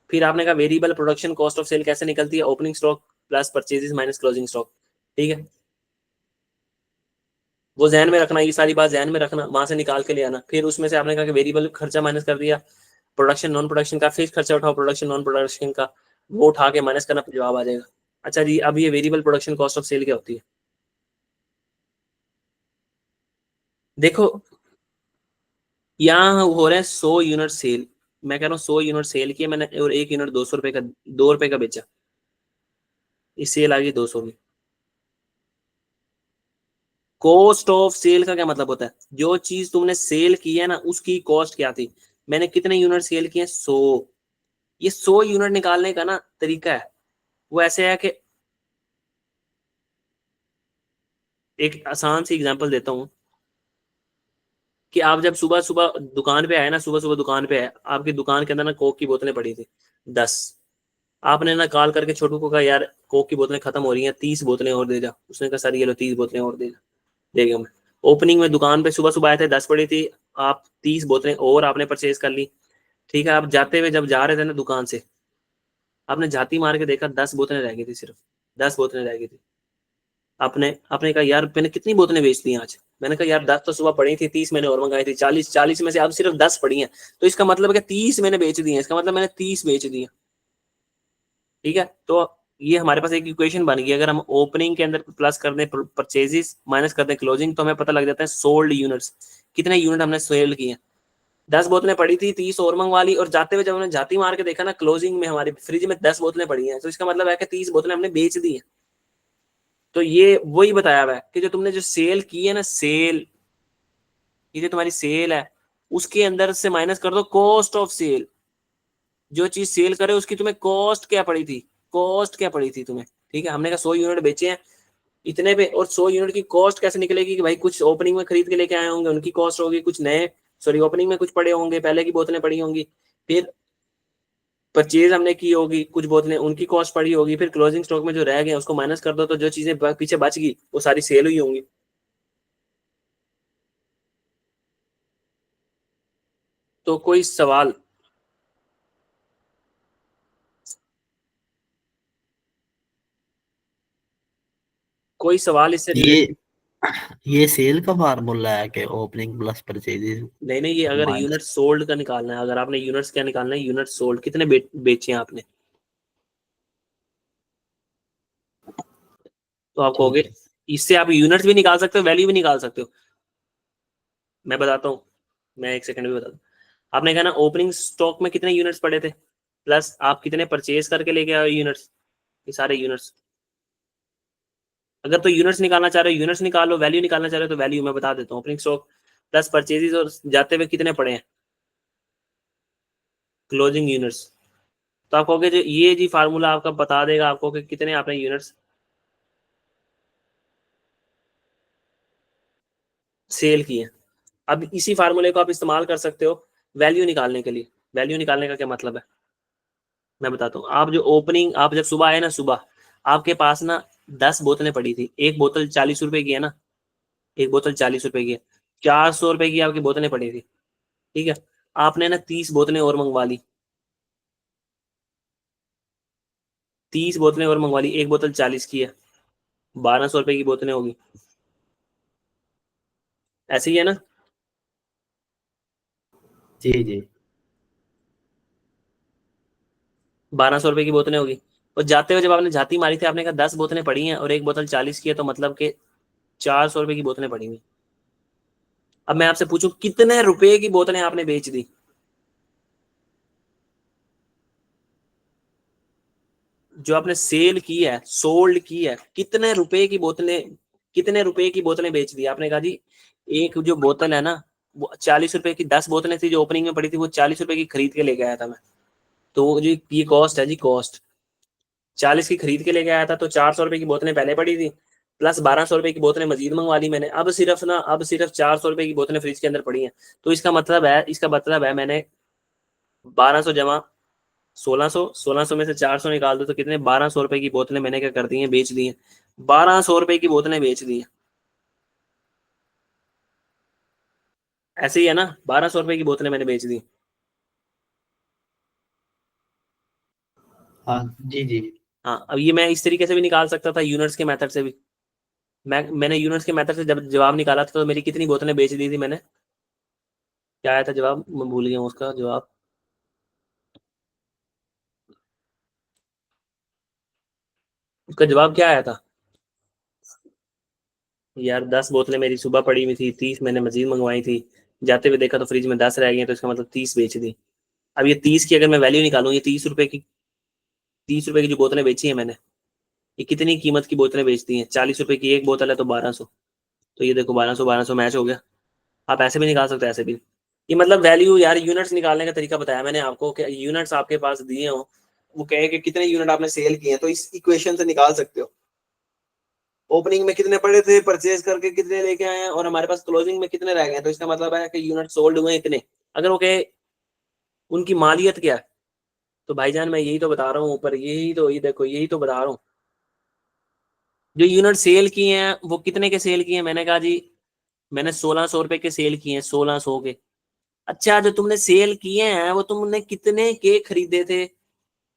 फिर आपने कहा variable production cost of sale कैसे निकलती है, opening stock plus purchases minus closing stock. ठीक है, वो ध्यान में रखना, ये सारी बात ध्यान में रखना, वहां से निकाल के ले आना। फिर उसमें से आपने कहा कि वेरिएबल खर्चा माइनस कर दिया, प्रोडक्शन नॉन प्रोडक्शन का, फिक्स खर्चा उठाओ प्रोडक्शन नॉन प्रोडक्शन का, वो उठा के माइनस करना, जवाब आ जाएगा। अच्छा जी, अब ये variable production cost of sale क्या होती है, देखो यहाँ हो रहा है 100 यूनिट सेल। मैं कह रहा हूँ 100 यूनिट सेल किए मैंने और एक यूनिट 200 रुपए का, 2 रुपए का बेचा, इस सेल आ गई 200 की। कॉस्ट ऑफ सेल का क्या मतलब होता है, जो चीज तुमने सेल की है ना उसकी कॉस्ट क्या थी। मैंने कितने यूनिट सेल किए, 100। ये 100 यूनिट निकालने का ना तरीका है, वो ऐसे है कि एक आसान सी एग्जांपल देता हूँ कि आप जब सुबह सुबह दुकान पे आए ना, सुबह सुबह दुकान पे आए, आपकी दुकान के अंदर ना कोक की बोतलें पड़ी थी 10। आपने ना कॉल करके छोटू को कहा यार कोक की बोतलें खत्म हो रही हैं, 30 बोतलें और दे जा। उसने कहा सर ये लो 30 बोतलें और दे जा, दे गया मैं। ओपनिंग में दुकान पे सुबह सुबह आए थे, 10 पड़ी थी, आप 30 बोतलें और आपने परचेज कर ली। ठीक है, आप जाते हुए जब जा रहे थे ना दुकान से, आपने झाती मार के देखा 10 बोतलें रह गई थी, सिर्फ 10 बोतलें रह गई थी। आपने आपने कहा यार मैंने कितनी बोतलें बेच दी आज। मैंने कहा यार 10 तो सुबह पड़ी थी, 30 मैंने और मंगाई थी, 40 में से अब सिर्फ 10 पड़ी हैं। तो इसका मतलब है कि 30 मैंने बेच दी है, इसका मतलब मैंने 30 बेच दी है। ठीक है, तो ये हमारे पास एक इक्वेशन बन गई। अगर हम ओपनिंग के अंदर प्लस कर दें परचेजेस, माइनस कर दें क्लोजिंग, तो हमें पता लग जाता है सोल्ड यूनिट्स, कितने यूनिट हमने सेल किए। 10 बोतलें पड़ी थी, 30 और मंगवा ली, और जाते हुए जब हमने जाती मार के देखा ना क्लोजिंग में हमारी फ्रिज में 10 बोतलें पड़ी हैं, तो इसका मतलब है कि 30 बोतलें हमने बेच दी हैं। तो ये वही बताया हुआ है कि जो तुमने जो सेल की है ना, सेल, ये जो तुम्हारी सेल है, उसके अंदर से माइनस कर दो कॉस्ट ऑफ सेल। जो चीज सेल करे उसकी तुम्हें कॉस्ट क्या पड़ी थी, कॉस्ट क्या पड़ी थी तुम्हें। ठीक है, हमने कहा 100 यूनिट बेचे हैं इतने पे, और 100 यूनिट की कॉस्ट कैसे निकलेगी कि भाई कुछ ओपनिंग में खरीद के लेके आए होंगे उनकी कॉस्ट होगी, कुछ नए सॉरी ओपनिंग में कुछ पड़े होंगे, पहले की बोतलें पड़ी होंगी, फिर परचेज हमने की होगी, कुछ बोतलें उनकी कॉस्ट पड़ी होगी, फिर क्लोजिंग स्टॉक में जो रह गए उसको माइनस कर दो, तो जो चीजें पीछे बच गई वो सारी सेल हुई होंगी। तो कोई सवाल इससे ये रिलेटेड। ये सेल का फार्मूला है कि ओपनिंग प्लस परचेजेस नहीं नहीं, ये अगर माइनस। यूनिट सोल्ड का निकालना है, अगर आपने यूनिट्स क्या निकालना है, यूनिट सोल्ड कितने बेचे हैं आपने, तो आप ठीक कहोगे, है। इससे आप यूनिट्स भी निकाल सकते हो, वैल्यू भी निकाल सकते हो। मैं बताता हूँ, मैं एक सेकंड भी बताता हूँ। आपने कहा ना ओपनिंग स्टॉक में कितने यूनिट्स पड़े थे, प्लस आप कितने परचेज करके लेके आए यूनिट्स, ये सारे यूनिट्स। अगर तो यूनिट्स निकालना चाह रहे हो यूनिट्स निकालो, वैल्यू निकालना चाह रहे हो तो वैल्यू मैं बता देता हूँ। ओपनिंग स्टॉक प्लस परचेजेस और जाते हुए कितने पड़े हैं क्लोजिंग यूनिट्स। तो आप कहोगे जो ये जी फार्मूला आपका बता देगा आपको कि कितने आपने यूनिट्स सेल किए। अब इसी फार्मूले को आप इस्तेमाल कर सकते हो वैल्यू निकालने के लिए। वैल्यू निकालने का क्या मतलब है, मैं बताता हूँ। आप जो ओपनिंग, आप जब सुबह आए ना, सुबह आपके पास ना 10 बोतलें पड़ी थी, एक बोतल 40 रुपए की है ना, एक बोतल 40 रुपए की है, 400 रुपए की आपकी बोतलें पड़ी थी, ठीक है। आपने ना 30 बोतलें और मंगवा ली, 30 बोतलें और मंगवा ली, एक बोतल 40 की है, 1200 रुपए की बोतलें होगी, ऐसे ही है ना। जी जी। 1200 रुपए की बोतलें होगी। और जाते हुए जब आपने झाती मारी थी, आपने कहा 10 बोतलें पड़ी हैं और एक बोतल 40 की है, तो मतलब कि 400 रुपए की बोतलें पड़ी हुई। अब मैं आपसे पूछूं कितने रुपए की बोतलें आपने बेच दी, जो आपने सेल की है, सोल्ड की है, कितने रुपए की बोतलें, कितने रुपए की बोतलें बेच दी आपने कहा जी। एक जो बोतल है ना, वो 40 रुपए की, 10 बोतलें थी जो ओपनिंग में पड़ी थी, वो 40 रुपए की खरीद के लेके आया था मैं। तो वो जी ये कॉस्ट है जी, कॉस्ट। 40 की खरीद के लेके आया था, तो 400 रुपए की बोतलें पहले पड़ी थी, प्लस 1200 रुपए की बोतलें मजीद मंगवा ली मैंने। अब सिर्फ 400 रुपए की बोतलें फ्रिज के अंदर पड़ी हैं। तो इसका मतलब है मैंने 1200 जमा 1600, 1600 में से 400 निकाल दो तो कितने, 1200 रुपए की बोतलें मैंने क्या कर दी हैं, बेच दी हैं। 1200 रुपए की बोतलें बेच दी हैं, ऐसे ही है ना, 1200 रुपए की बोतलें मैंने बेच दी। हाँ जी जी। हाँ, अब ये मैं इस तरीके से भी निकाल सकता था, यूनिट्स के मेथड से भी। मैंने यूनिट्स के मेथड से जब जवाब निकाला था, तो मेरी कितनी बोतलें बेच दी थी मैंने, क्या आया था जवाब, मैं भूल गया हूँ उसका जवाब। उसका जवाब क्या आया था यार, 10 बोतलें मेरी सुबह पड़ी हुई थी, 30 मैंने मजीद मंगवाई थी, जाते हुए देखा तो फ्रिज में 10 रह गई हैं, तो इसका मतलब 30 बेच दी। अब ये 30 की अगर मैं वैल्यू निकालूं, ये 30 रुपए की, 30 रुपए की जो बोतलें बेची है मैंने, ये कितनी कीमत की बोतलें बेचती हैं, 40 रुपए की एक बोतल है तो 1200। तो ये देखो 1200 1200 मैच हो गया। आप ऐसे भी निकाल सकते हो, ऐसे भी। ये मतलब वैल्यू यार, यूनिट्स निकालने का तरीका बताया मैंने आपको कि यूनिट्स आपके पास दिए हो, वो कहे कि कितने यूनिट आपने सेल किए हैं, तो इस इक्वेशन से निकाल सकते हो। ओपनिंग में कितने पड़े थे, परचेज करके कितने लेके आए हैं, और हमारे पास क्लोजिंग में कितने रह गए हैं, तो इसका मतलब है कि यूनिट सोल्ड हुए इतने। अगर वो कहे उनकी मालियत क्या है, तो भाईजान मैं यही तो बता रहा हूँ ऊपर, यही तो, ये देखो यही तो बता रहा हूँ। जो यूनिट सेल किए हैं वो कितने के सेल किए हैं, मैंने कहा जी मैंने 1600 रुपए के सेल किए हैं, 1600 के। अच्छा, जो तुमने सेल किए हैं वो तुमने कितने के खरीदे थे,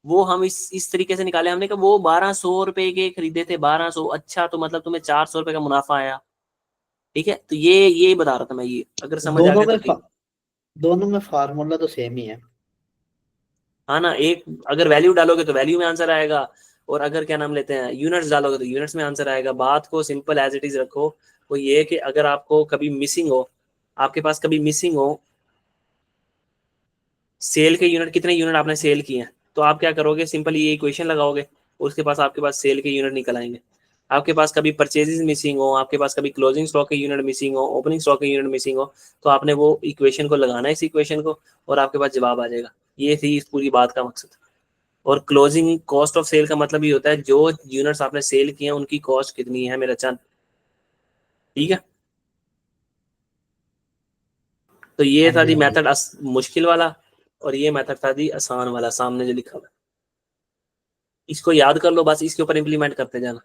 वो हम इस तरीके से निकाले। हमने कहा वो 1200 रुपए के खरीदे थे, 1200। अच्छा, तो मतलब तुम्हें 400 रुपए का मुनाफा आया, ठीक है। तो ये बता रहा था मैं, ये अगर समझ आ दोनों गया तो में ठीक। दोनों में फार्मूला तो सेम ही है। हाँ ना, एक अगर वैल्यू डालोगे तो वैल्यू में आंसर आएगा, और अगर क्या नाम लेते हैं यूनिट्स डालोगे तो यूनिट्स में आंसर आएगा। बात को सिंपल एज इट इज रखो। वो ये है कि अगर आपको कभी मिसिंग हो, आपके पास कभी मिसिंग हो सेल के यूनिट, कितने यूनिट आपने सेल किए हैं, तो आप क्या करोगे, सिंपल ये इक्वेशन लगाओगे, उसके पास आपके पास सेल के यूनिट निकल आएंगे। आपके पास कभी परचेजेस मिसिंग हो, आपके पास कभी क्लोजिंग स्टॉक के यूनिट मिसिंग हो, ओपनिंग स्टॉक के यूनिट मिसिंग हो, तो आपने वो इक्वेशन को लगाना है, इस इक्वेशन को, और आपके पास जवाब आ जाएगा। ये थी इस पूरी बात का मकसद। और क्लोजिंग कॉस्ट ऑफ सेल का मतलब ये होता है जो यूनिट्स आपने सेल किए हैं उनकी कॉस्ट कितनी है मेरा चंद, ठीक है। तो ये हाँ था जी दी हाँ जी। मेथड मुश्किल वाला, और ये मेथड था दी आसान वाला, सामने जो लिखा हुआ है। इसको याद कर लो, बस इसके ऊपर इंप्लीमेंट करते जाना।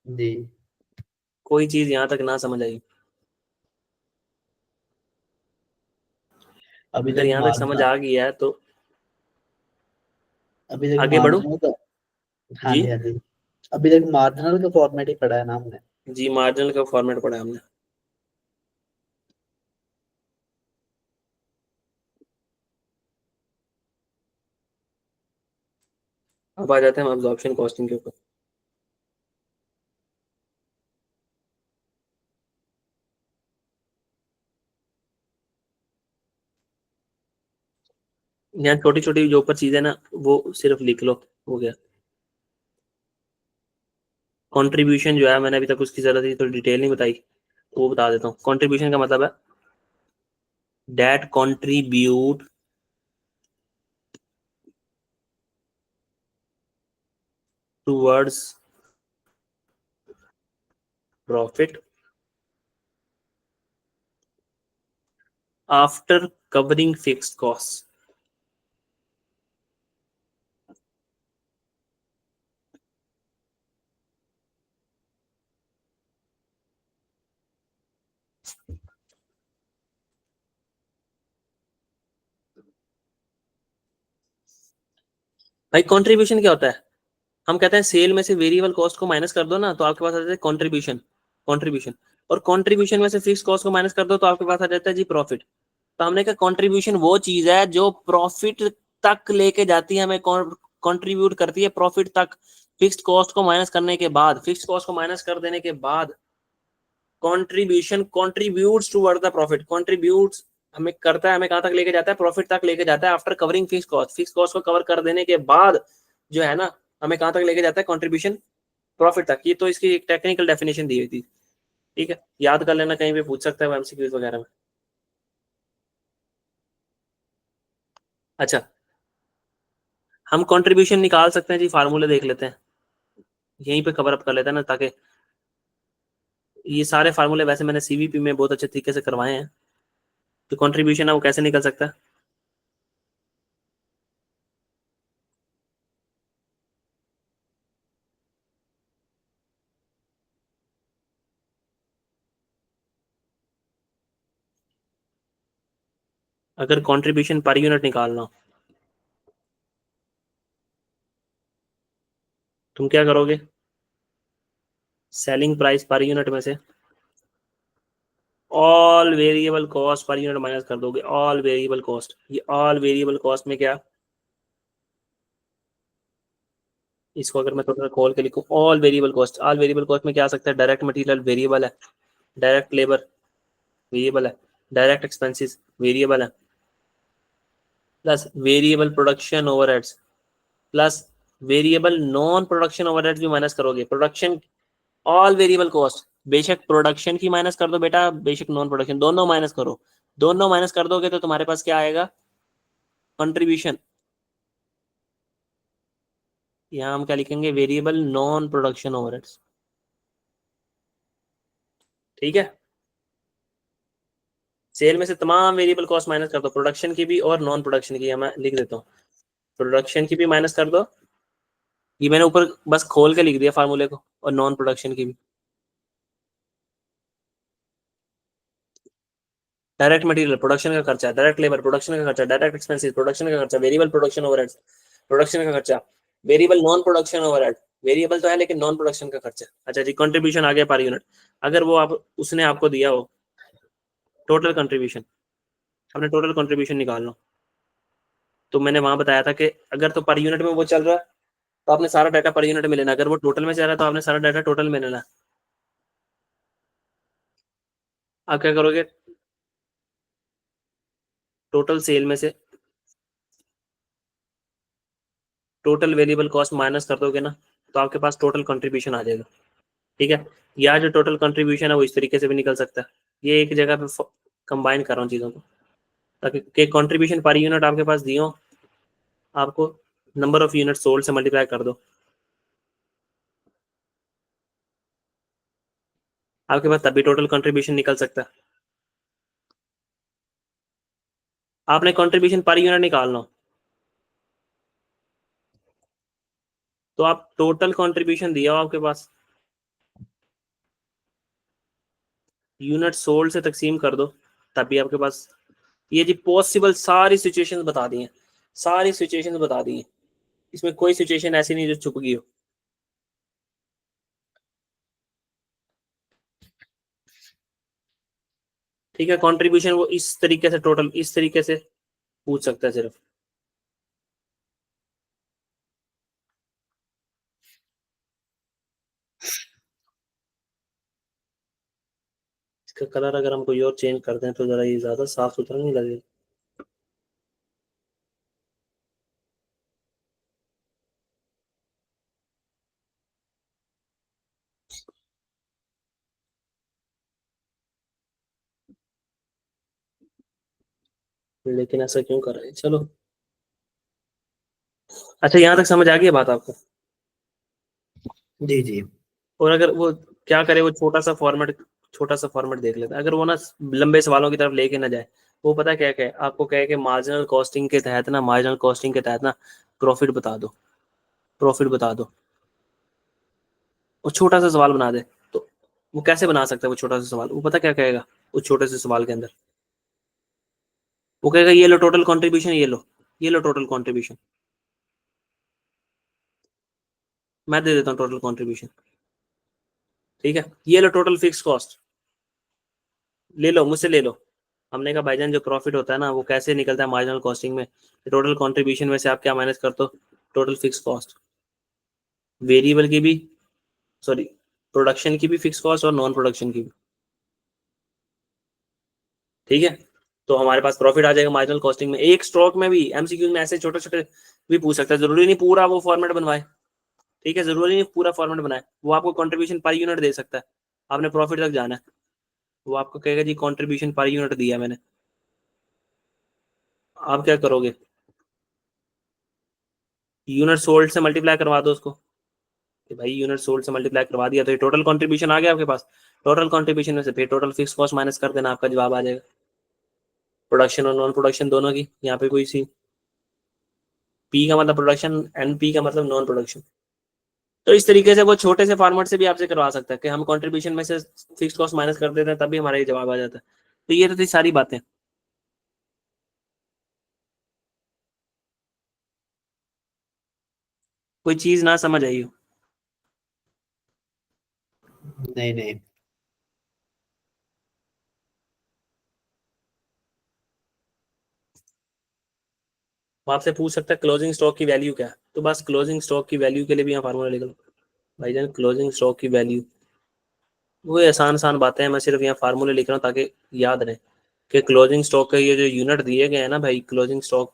जी। कोई चीज यहाँ तक ना समझ आई, अभी अगर तक यहाँ तक समझ मार्जिन, आ गया है तो अभी तक आगे बढ़ो। मार्जिन तो। हाँ जी, जी हाँ जी। अभी तक मार्जिनल का फॉर्मेट ही पढ़ा है ना हमने। जी मार्जिनल का फॉर्मेट पढ़ा है हमने। अब आ जाते हैं हम अब्जॉर्प्शन कॉस्टिंग के ऊपर। यहाँ छोटी छोटी जो ऊपर चीजें ना वो सिर्फ लिख लो, हो गया। कंट्रीब्यूशन जो है, मैंने अभी तक उसकी जरूरत थी थोड़ी डिटेल नहीं बताई, तो वो बता देता हूँ। कंट्रीब्यूशन का मतलब है that contribute towards profit after covering fixed cost. भाई कंट्रीब्यूशन क्या होता है? हम कहते हैं सेल में से वेरिएबल कॉस्ट को माइनस कर दो ना, तो आपके पास आ जाता है कंट्रीब्यूशन। कंट्रीब्यूशन और कंट्रीब्यूशन में से फिक्स कॉस्ट को माइनस कर दो तो आपके पास आ जाता है जी प्रॉफिट। तो हमने कहा कंट्रीब्यूशन वो चीज है जो प्रॉफिट तक लेके जाती है, हमें कंट्रीब्यूट करती है प्रॉफिट तक। फिक्स्ड कॉस्ट को माइनस करने के बाद, फिक्स्ड कॉस्ट को माइनस कर देने के बाद contribution contributes toward the profit. Contributes हमें करता है, हमें कहां तक लेके जाता है? प्रॉफिट तक लेके जाता है after covering fix cost. Fix cost को कवर कर देने के बाद जो है ना, हमें कहां तक लेके जाता है? कंट्रीब्यूशन प्रॉफिट तक। ये तो इसकी एक टेक्निकल डेफिनेशन दी हुई थी, ठीक है, याद कर लेना, कहीं पे पूछ सकता है एमसीक्यूज वगैरह में। अच्छा, हम कंट्रीब्यूशन निकाल सकते हैं जी, फार्मूले देख लेते हैं, यहीं पे कवर अप कर लेते हैं ना, ताकि ये सारे फार्मूले वैसे मैंने सीवीपी में बहुत अच्छे तरीके से करवाए हैं। तो कंट्रीब्यूशन है वो कैसे निकल सकता है? अगर कंट्रीब्यूशन पर यूनिट निकालना हो, तुम क्या करोगे? सेलिंग प्राइस पर यूनिट में से all variable cost per unit minus कर दोगे। ऑल वेरिएबल कॉस्ट, ये ऑल वेरिएबल कॉस्ट में क्या, इसको अगर मैं थोड़ा खोल के लिखूं, all variable cost, all variable cost में क्या आ सकता है? डायरेक्ट मटेरियल वेरिएबल है, डायरेक्ट लेबर वेरिएबल है, डायरेक्ट एक्सपेंसेस वेरिएबल है, plus variable production overheads, plus variable non production overheads भी माइनस करोगे। प्रोडक्शन ऑल वेरिएबल कॉस्ट, बेशक प्रोडक्शन की माइनस कर दो बेटा, बेशक नॉन प्रोडक्शन, दोनों माइनस करो। दोनों माइनस कर दोगे तो तुम्हारे पास क्या आएगा? कंट्रीब्यूशन। यहाँ हम क्या लिखेंगे? वेरिएबल नॉन प्रोडक्शन ओवरहेड्स, ठीक है। सेल में से तमाम वेरिएबल कॉस्ट माइनस कर दो, प्रोडक्शन की भी और नॉन प्रोडक्शन की। मैं लिख देता हूँ, प्रोडक्शन की भी माइनस कर दो, ये मैंने ऊपर बस खोल के लिख दिया फार्मूले को, और नॉन प्रोडक्शन की भी। डायरेक्ट मटेरियल प्रोडक्शन का खर्चा, डायरेक्ट लेबर प्रोडक्शन का खर्चा, डायरेक्ट एक्सपेंसेस प्रोडक्शन का खर्चा, वेरिएबल प्रोडक्शन ओवरहेड्स प्रोडक्शन का खर्चा, variable non production overhead, variable तो है लेकिन नॉन प्रोडक्शन का खर्चा। अच्छा जी, कंट्रीब्यूशन आ गया पर यूनिट। अगर वो आप उसने आपको दिया हो टोटल कंट्रीब्यूशन, आपने टोटल कंट्रीब्यूशन निकालना, तो मैंने वहां बताया था कि अगर तो पर यूनिट में वो चल रहा है तो आपने सारा डाटा पर यूनिट में लेना, अगर वो टोटल में चल रहा है तो आपने सारा डाटा टोटल में लेना। आप क्या करोगे? टोटल सेल में से टोटल वेरिएबल कॉस्ट माइनस कर दोगे ना, तो आपके पास टोटल कंट्रीब्यूशन आ जाएगा, ठीक है। या जो टोटल कंट्रीब्यूशन है वो इस तरीके से भी निकल सकता है। ये एक जगह पे कंबाइन कर रहा हूँ चीज़ों को, ताकि कंट्रीब्यूशन पर यूनिट आपके पास दियो, आपको नंबर ऑफ यूनिट सोल्ड से मल्टीप्लाई कर दो, आपके पास तभी टोटल कंट्रीब्यूशन निकल सकता है। आपने कंट्रीब्यूशन पर यूनिट निकालना हो, तो आप टोटल कंट्रीब्यूशन दिया हो आपके पास, यूनिट सोल्ड से तकसीम कर दो, तभी आपके पास। ये जी पॉसिबल सारी सिचुएशंस बता दी हैं, सारी सिचुएशंस बता दी हैं, इसमें कोई सिचुएशन ऐसी नहीं जो छुप गई हो। ठीक है, कंट्रीब्यूशन वो इस तरीके से टोटल इस तरीके से पूछ सकता है सिर्फ। इसका कलर अगर हम कोई और चेंज कर दें तो जरा ये ज्यादा साफ सुथरा नहीं लगेगा। लेकिन ऐसा क्यों कर रहे हैं, चलो। अच्छा, यहाँ तक समझ आ गई है बात आपको? जी जी। और अगर वो क्या करे, वो छोटा सा फॉर्मेट देख लेता है, अगर वो ना लंबे सवालों की तरफ लेके ना जाए। वो पता क्या कहे आपको, कहे कि मार्जिनल कॉस्टिंग के तहत ना प्रॉफिट बता दो, प्रॉफिट बता दो। वो छोटा सा सवाल बना दे। तो वो कैसे बना सकता है वो छोटा सा सवाल? वो पता क्या कहेगा उस छोटे से सवाल के अंदर? वो कहेगा ये लो टोटल कंट्रीब्यूशन, ये लो टोटल कंट्रीब्यूशन। मैं दे देता हूँ टोटल कंट्रीब्यूशन, ठीक है। ये लो टोटल फिक्स कॉस्ट, ले लो मुझसे ले लो। हमने कहा भाईजान जो प्रॉफिट होता है ना वो कैसे निकलता है मार्जिनल कॉस्टिंग में? टोटल कंट्रीब्यूशन में से आप क्या माइनस करते हो? टोटल फिक्स कॉस्ट, वेरिएबल की भी, सॉरी, प्रोडक्शन की भी फिक्स कॉस्ट और नॉन प्रोडक्शन की भी, ठीक है। तो हमारे पास प्रॉफिट आ जाएगा मार्जिनल कॉस्टिंग में। एक स्ट्रोक में भी एमसीक्यू में ऐसे छोटे छोटे भी पूछ सकता है, जरूरी नहीं पूरा वो फॉर्मेट बनवाए, ठीक है, जरूरी नहीं पूरा फॉर्मेट बनाए। वो आपको कंट्रीब्यूशन पर यूनिट दे सकता है, आपने प्रॉफिट तक जाना है। वो आपको कहेगा जी कंट्रीब्यूशन पर यूनिट दिया मैंने, आप क्या करोगे? यूनिट सोल्ड से मल्टीप्लाई करवा दो उसको, कि भाई यूनिट सोल्ड से मल्टीप्लाई करवा दिया तो ये टोटल कंट्रीब्यूशन आ गया आपके पास। टोटल कंट्रीब्यूशन में से फिर टोटल फिक्स कॉस्ट माइनस कर देना, आपका जवाब आ जाएगा। प्रोडक्शन और नॉन प्रोडक्शन दोनों की, यहाँ पे कोई सी पी का मतलब प्रोडक्शन, एन पी का मतलब नॉन प्रोडक्शन। तो इस तरीके से वो छोटे से फॉर्मेट से भी आपसे करवा सकता है कि हम कंट्रीब्यूशन में से फिक्स कॉस्ट माइनस कर देते हैं, तभी हमारा ये जवाब आ जाता है। तो ये तो थी सारी बातें। कोई चीज ना समझ आई हो? नहीं नहीं। वो आपसे पूछ सकता है क्लोजिंग स्टॉक की वैल्यू क्या है, तो बस क्लोजिंग स्टॉक की वैल्यू के लिए भी यहाँ फार्मूला लिख लो। भाईजान क्लोजिंग स्टॉक की वैल्यू, वो आसान आसान बातें हैं, मैं सिर्फ यहाँ फार्मूले लिख रहा हूँ ताकि याद रहे कि क्लोजिंग स्टॉक के ये जो यूनिट दिए गए हैं ना भाई, क्लोजिंग स्टॉक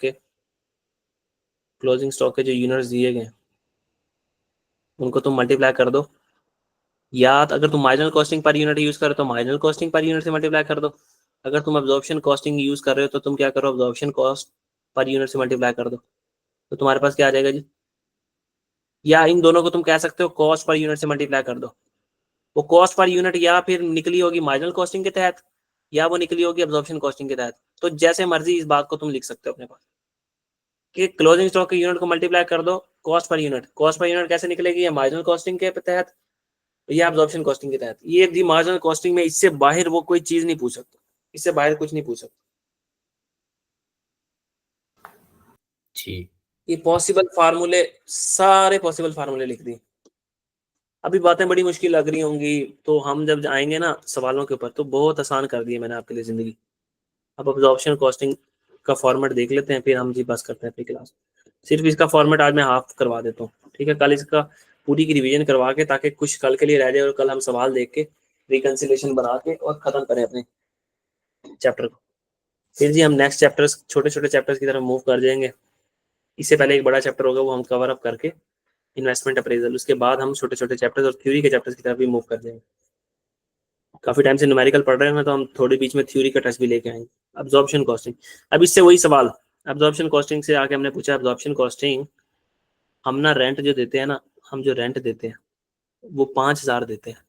के जो यूनिट्स दिए गए हैं उनको तुम मल्टीप्लाई कर दो। या तो अगर तुम marginal costing per unit use करो तो मार्जिनल कॉस्टिंग पर यूनिट से मल्टीप्लाई कर दो। अगर तुम अब्जॉर्प्शन कॉस्टिंग यूज कर रहे हो तो तुम क्या करो, अब्जॉर्प्शन कॉस्ट पर यूनिट से मल्टीप्लाई कर दो। तो तुम्हारे पास क्या आ जाएगा जी? या इन दोनों को तुम कह सकते हो कॉस्ट पर यूनिट से मल्टीप्लाई कर दो। वो कॉस्ट पर यूनिट या फिर निकली होगी मार्जिनल कॉस्टिंग के तहत, या वो निकली होगी अब्जॉर्प्शन कॉस्टिंग के तहत। तो जैसे मर्जी इस बात को तुम लिख सकते हो अपने पास कि क्लोजिंग स्टॉक के यूनिट को मल्टीप्लाई कर दो कॉस्ट पर यूनिट कैसे निकलेगी, या मार्जिनल कॉस्टिंग के तहत या अब्जॉर्प्शन कॉस्टिंग के तहत। ये दी मार्जिनल कॉस्टिंग में, इससे बाहर वो कोई चीज नहीं पूछ सकता, इससे बाहर कुछ नहीं पूछ सकता। जी। ये पॉसिबल फार्मूले, सारे पॉसिबल फार्मूले लिख दिए। अभी बातें बड़ी मुश्किल लग रही होंगी, तो हम जब आएंगे ना सवालों के ऊपर तो बहुत आसान कर दिए मैंने आपके लिए जिंदगी। अब अब्जॉर्प्शन कॉस्टिंग का फॉर्मेट देख लेते हैं, फिर हम जी बस करते हैं अपनी क्लास। सिर्फ इसका फॉर्मेट आज मैं हाफ करवा देता हूँ, ठीक है। कल इसका पूरी की रिवीजन करवा के, ताकि कुछ कल के लिए रह जाए और कल हम सवाल देख के रिकंसिलेशन बना के और खत्म करें अपने चैप्टर को। फिर जी हम नेक्स्ट चैप्टर्स, छोटे छोटे चैप्टर्स की तरफ मूव कर जाएंगे। इससे पहले एक बड़ा चैप्टर होगा वो हम कवर अप करके इन्वेस्टमेंट अप्रेजल, उसके बाद हम छोटे छोटे चैप्टर्स और थ्योरी के चैप्टर्स की तरफ भी मूव कर जाएंगे। काफी टाइम से न्यूमेरिकल पढ़ रहे हैं ना, तो हम थोड़ी बीच में थ्योरी का टेस्ट भी लेके आएंगे। अब्जॉर्प्शन कॉस्टिंग, अब इससे वही सवाल, अब्जॉर्प्शन कॉस्टिंग से आके हमने पूछा अब्जॉर्प्शन कॉस्टिंग, हम ना रेंट जो देते हैं ना, हम जो रेंट देते हैं वो 5,000 देते हैं।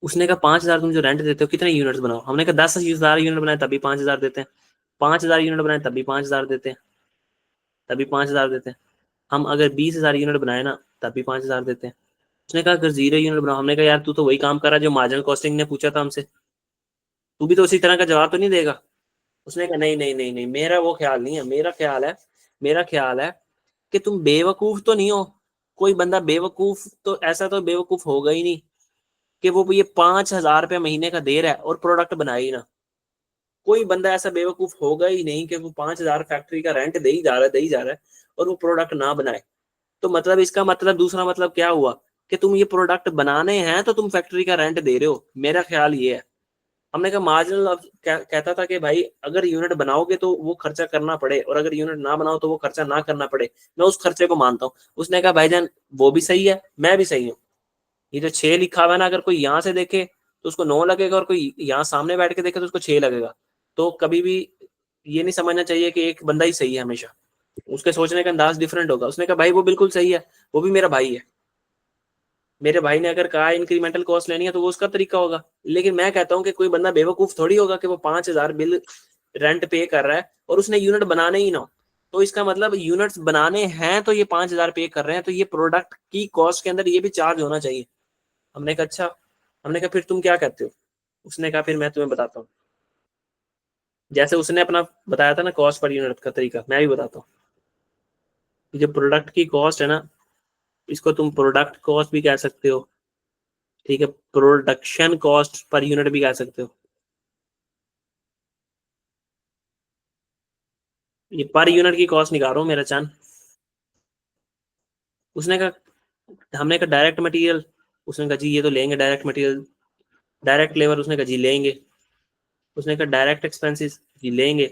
उसने कहा 5,000 तुम जो रेंट देते हो कितने यूनिट्स बनाओ? हमने कहा 10,000 यूनिट बनाए तभी 5,000 देते हैं, 5,000 यूनिट बनाए तभी 5,000 देते हैं, तभी 5,000 देते हैं। हम अगर 20,000 यूनिट बनाए ना तभी 5,000 देते हैं। उसने कहा अगर 0 यूनिट बनाओ, हमने कहा यार तू तो वही काम कर रहा है जो मार्जिनल कॉस्टिंग ने पूछा था हमसे, तू भी तो उसी तरह का जवाब तो नहीं देगा। उसने कहा नहीं नहीं नहीं नहीं, मेरा वो ख्याल नहीं है, मेरा ख्याल है कि तुम बेवकूफ तो नहीं हो, कोई बंदा बेवकूफ तो ऐसा तो बेवकूफ होगा ही नहीं कि वो ये 5,000 रुपये महीने का दे रहा है और प्रोडक्ट बनाए ही ना। कोई बंदा ऐसा बेवकूफ होगा ही नहीं कि वो 5,000 फैक्ट्री का रेंट दे ही जा रहा है, दे ही जा रहा है, और वो प्रोडक्ट ना बनाए। तो मतलब इसका मतलब दूसरा मतलब क्या हुआ कि तुम ये प्रोडक्ट बनाने हैं तो तुम फैक्ट्री का रेंट दे रहे हो। मेरा ख्याल ये है। हमने कहा मार्जिनल कहता था कि भाई अगर यूनिट बनाओगे तो वो खर्चा करना पड़े, और अगर यूनिट ना बनाओ तो वो खर्चा ना करना पड़े, मैं उस खर्चे को मानता हूँ। उसने कहा भाईजान वो भी सही है, मैं भी सही हूँ। ये जो 6 लिखा हुआ है ना, अगर कोई यहाँ से देखे तो उसको 9 लगेगा, और कोई यहाँ सामने बैठ के देखे तो उसको 6 लगेगा। तो कभी भी ये नहीं समझना चाहिए कि एक बंदा ही सही है हमेशा, उसके सोचने का अंदाज डिफरेंट होगा। उसने कहा भाई वो बिल्कुल सही है, वो भी मेरा भाई है, मेरे भाई ने अगर कहा इंक्रीमेंटल कॉस्ट लेनी है तो वो उसका तरीका होगा। लेकिन मैं कहता हूँ कि कोई बंदा बेवकूफ थोड़ी होगा कि वो 5,000 बिल रेंट पे कर रहा है और उसने यूनिट बनाने ही ना हो। तो इसका मतलब यूनिट्स बनाने हैं तो ये 5,000 पे कर रहे हैं, तो ये प्रोडक्ट की कॉस्ट के अंदर ये भी चार्ज होना चाहिए। हमने कहा अच्छा। हमने कहा फिर तुम क्या कहते हो? उसने कहा फिर मैं तुम्हें बताता हूँ। जैसे उसने अपना बताया था ना कॉस्ट पर यूनिट का तरीका, मैं भी बताता हूँ। जो प्रोडक्ट की कॉस्ट है ना, इसको तुम प्रोडक्ट कॉस्ट भी कह सकते हो, ठीक है, प्रोडक्शन कॉस्ट पर यूनिट भी कह सकते हो। ये पर यूनिट की कॉस्ट निकाल रहा हूँ मेरा चांद। उसने कहा, हमने कहा डायरेक्ट मटेरियल, उसने कहा जी ये तो लेंगे डायरेक्ट मटेरियल। डायरेक्ट लेबर, उसने कहा जी लेंगे। उसने कहा डायरेक्ट एक्सपेंसेस, जी लेंगे।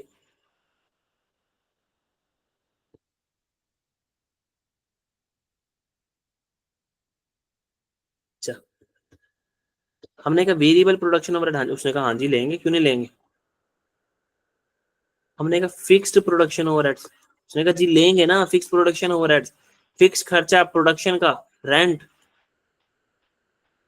अच्छा, हमने कहा वेरिएबल प्रोडक्शन ओवरहेड, उसने कहा हाँ जी लेंगे, क्यों नहीं लेंगे। हमने कहा फिक्स्ड प्रोडक्शन ओवरहेड्स, उसने कहा जी लेंगे ना, फिक्स प्रोडक्शन ओवरहेड्स, फिक्स खर्चा प्रोडक्शन का, रेंट।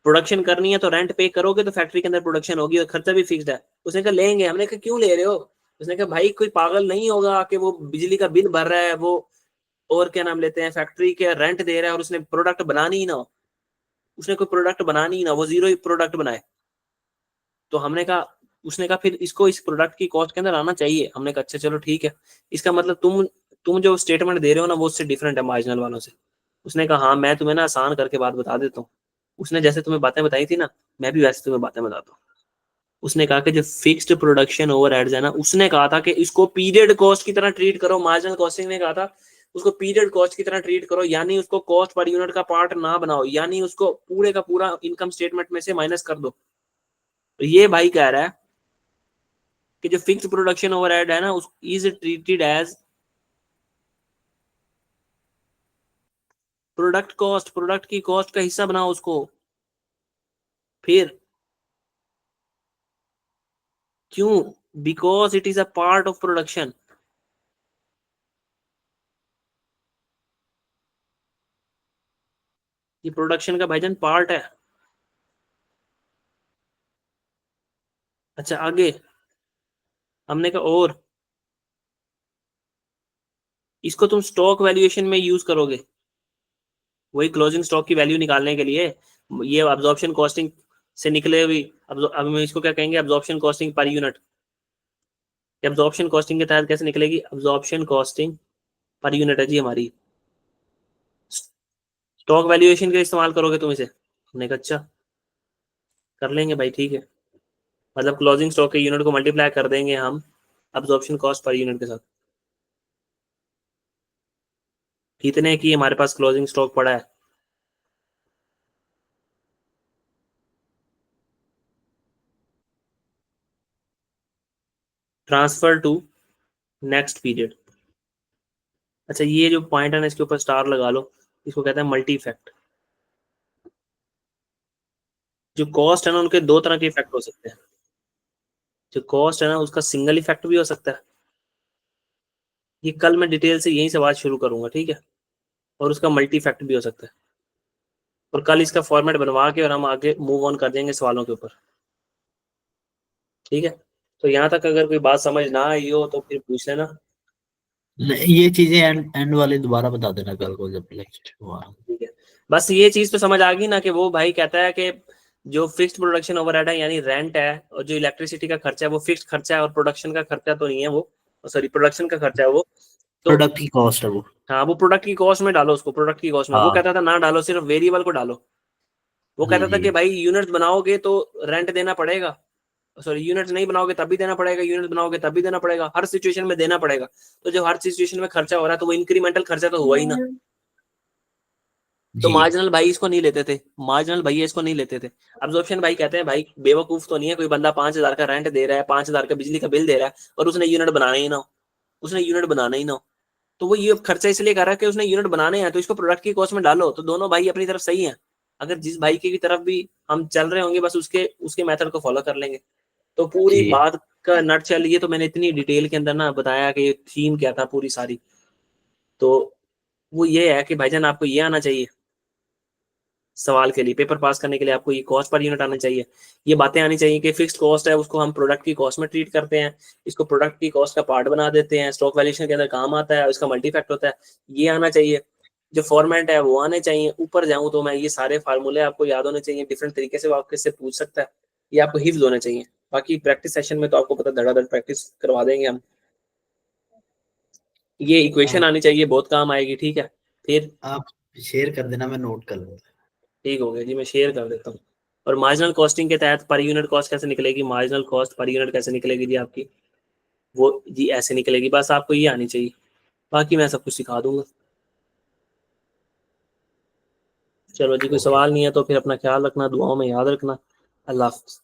प्रोडक्शन करनी है तो रेंट पे करोगे तो फैक्ट्री के अंदर प्रोडक्शन होगी और खर्चा भी फिक्स्ड है। उसने कहा लेंगे। हमने कहा क्यों ले रहे हो? उसने कहा भाई कोई पागल नहीं होगा कि वो बिजली का बिल भर रहा है, वो और क्या नाम लेते हैं फैक्ट्री के रेंट दे रहा है और उसने प्रोडक्ट बनानी ही ना हो। उसने कोई प्रोडक्ट बनानी ही ना, वो जीरो ही प्रोडक्ट बनाए। तो हमने कहा, उसने कहा फिर इसको इस प्रोडक्ट की कॉस्ट के अंदर आना चाहिए। हमने कहा अच्छा चलो ठीक है। इसका मतलब तुम जो स्टेटमेंट दे रहे हो ना वो उससे डिफरेंट है मार्जिनल वालों से। उसने कहा हाँ मैं तुम्हें ना आसान करके बात बता देता हूँ। उसने जैसे तुम्हें बातें बताई थी ना, मैं भी वैसे तुम्हें बातें बताता हूँ। उसने कहा कि जो फिक्स्ड प्रोडक्शन ओवरहेड्स है ना, उसने कहा था कि इसको पीरियड कॉस्ट की तरह ट्रीट करो। मार्जिनल कॉस्टिंग ने कहा था उसको पीरियड कॉस्ट की तरह ट्रीट करो, यानी उसको कॉस्ट पर यूनिट का पार्ट ना बनाओ, यानी उसको पूरे का पूरा इनकम स्टेटमेंट में से माइनस कर दो। तो ये भाई कह रहा है कि जो फिक्स प्रोडक्शन ओवरहेड है ना, उस is treated as product cost, product की कॉस्ट का हिस्सा बनाओ उसको। फिर क्यों? Because it is a part of production. ये प्रोडक्शन का भाईजान पार्ट है। अच्छा आगे हमने कहा और इसको तुम स्टॉक वैल्यूएशन में यूज करोगे, वही क्लोजिंग स्टॉक की वैल्यू निकालने के लिए। ये अब्जॉर्प्शन कॉस्टिंग से निकले हुई, अब हम इसको क्या कहेंगे, absorption costing per unit. Absorption costing के तहत कैसे निकलेगी? अब्जॉर्प्शन कॉस्टिंग पर यूनिट है जी हमारी। स्टॉक वैल्यूएशन का इस्तेमाल करोगे तुम इसे। हमने कहा अच्छा कर लेंगे भाई ठीक है। मतलब क्लोजिंग स्टॉक के यूनिट को मल्टीप्लाई कर देंगे हम अब्जॉर्प्शन कॉस्ट पर यूनिट के साथ। कितने की हमारे पास क्लोजिंग स्टॉक पड़ा है? Transfer to next period. अच्छा ये जो पॉइंट है ना, इसके ऊपर स्टार लगा लो। इसको कहते हैं मल्टी इफेक्ट। जो कॉस्ट है ना, उनके दो तरह के इफेक्ट हो सकते हैं। जो कॉस्ट है ना उसका सिंगल इफेक्ट भी हो सकता है। ये कल मैं डिटेल से यही से बात शुरू करूंगा, ठीक है। और उसका मल्टी इफेक्ट भी हो सकता है। और कल इसका फॉर्मेट बनवा के और हम आगे मूव ऑन कर देंगे सवालों के ऊपर, ठीक है। तो यहाँ तक अगर कोई बात समझ ना आई हो तो फिर पूछ लेना। ये चीजें एंड वाले दोबारा बता देना कल को जब लेक्चर हुआ। ठीक है, बस ये चीज तो समझ आ गई ना कि वो भाई कहता है कि जो फिक्स्ड प्रोडक्शन ओवरहेड है यानी रेंट है, और जो इलेक्ट्रिसिटी का खर्चा है वो फिक्स्ड खर्चा है, और प्रोडक्शन का खर्चा तो नहीं है वो, सॉरी प्रोडक्शन का खर्चा है वो। तो प्रोडक्ट की कॉस्ट है वो। हाँ वो प्रोडक्ट की कॉस्ट में डालो उसको, प्रोडक्ट की कॉस्ट में। वो हाँ कहता था ना डालो, सिर्फ वेरिएबल को डालो। वो जी कहता था जी कि भाई यूनिट्स बनाओगे तो रेंट देना पड़ेगा, सॉरी यूनिट्स नहीं बनाओगे तब भी देना पड़ेगा, यूनिट्स बनाओगे तब भी देना पड़ेगा, हर सिचुएशन में देना पड़ेगा। तो जब हर सिचुएशन में खर्चा हो रहा है तो वो इंक्रीमेंटल खर्चा तो हुआ ही ना। तो जी। मार्जिनल भाई इसको नहीं लेते थे, मार्जिनल भैया इसको नहीं लेते थे। अब्जॉर्प्शन भाई कहते हैं भाई बेवकूफ तो नहीं है कोई बंदा 5,000 का रेंट दे रहा है, 5,000 का बिजली का बिल दे रहा है और उसने यूनिट बनाना ही ना हो, उसने यूनिट बनाना ही ना हो। तो वो ये खर्चा इसलिए कर रहा है कि उसने यूनिट बनाने हैं, तो इसको प्रोडक्ट की कॉस्ट में डालो, तो दोनों भाई अपनी तरफ सही है। अगर जिस भाई की भी तरफ भी हम चल रहे होंगे बस उसके उसके मेथड को फॉलो कर लेंगे। तो पूरी जी बात का नटशेल ये तो मैंने इतनी डिटेल के अंदर ना बताया कि थीम क्या था पूरी सारी। तो वो ये है कि भाईजान आपको ये आना चाहिए सवाल के लिए, पेपर पास करने के लिए आपको ये कॉस्ट पर यूनिट आना चाहिए, ये बातें आनी चाहिए कि फिक्स्ड कॉस्ट है उसको हम प्रोडक्ट की कॉस्ट में ट्रीट करते हैं, इसको प्रोडक्ट की कॉस्ट का पार्ट बना देते हैं, स्टॉक वैल्यूएशन के अंदर काम आता है, इसका मल्टी फैक्टर होता है, ये आना चाहिए। जो फॉर्मेट है वो आने चाहिए। ऊपर जाऊं तो मैं ये सारे फार्मूले आपको याद होने चाहिए, डिफरेंट तरीके से वो आपके से पूछ सकता है, ये आपको हिफ्ज होने चाहिए। बाकी प्रैक्टिस सेशन में तो आपको पता धड़ाधड़ प्रैक्टिस करवा देंगे हम। ये इक्वेशन आप आनी चाहिए, बहुत काम आएगी, ठीक है। फिर आप शेयर कर देना, मैं नोट कर लूंगा। ठीक हो गया जी, मैं शेयर कर देता हूँ। और मार्जिनल कॉस्टिंग के तहत पर यूनिट कॉस्ट कैसे निकलेगी, मार्जिनल कॉस्ट पर यूनिट कैसे निकलेगी जी आपकी, वो जी ऐसे निकलेगी, बस आपको ये आनी चाहिए, बाकी मैं सब कुछ सिखा दूंगा। चलो जी, कोई ओके। सवाल नहीं है तो फिर अपना ख्याल रखना, दुआओं में याद रखना। अल्लाह हाफ़िज़।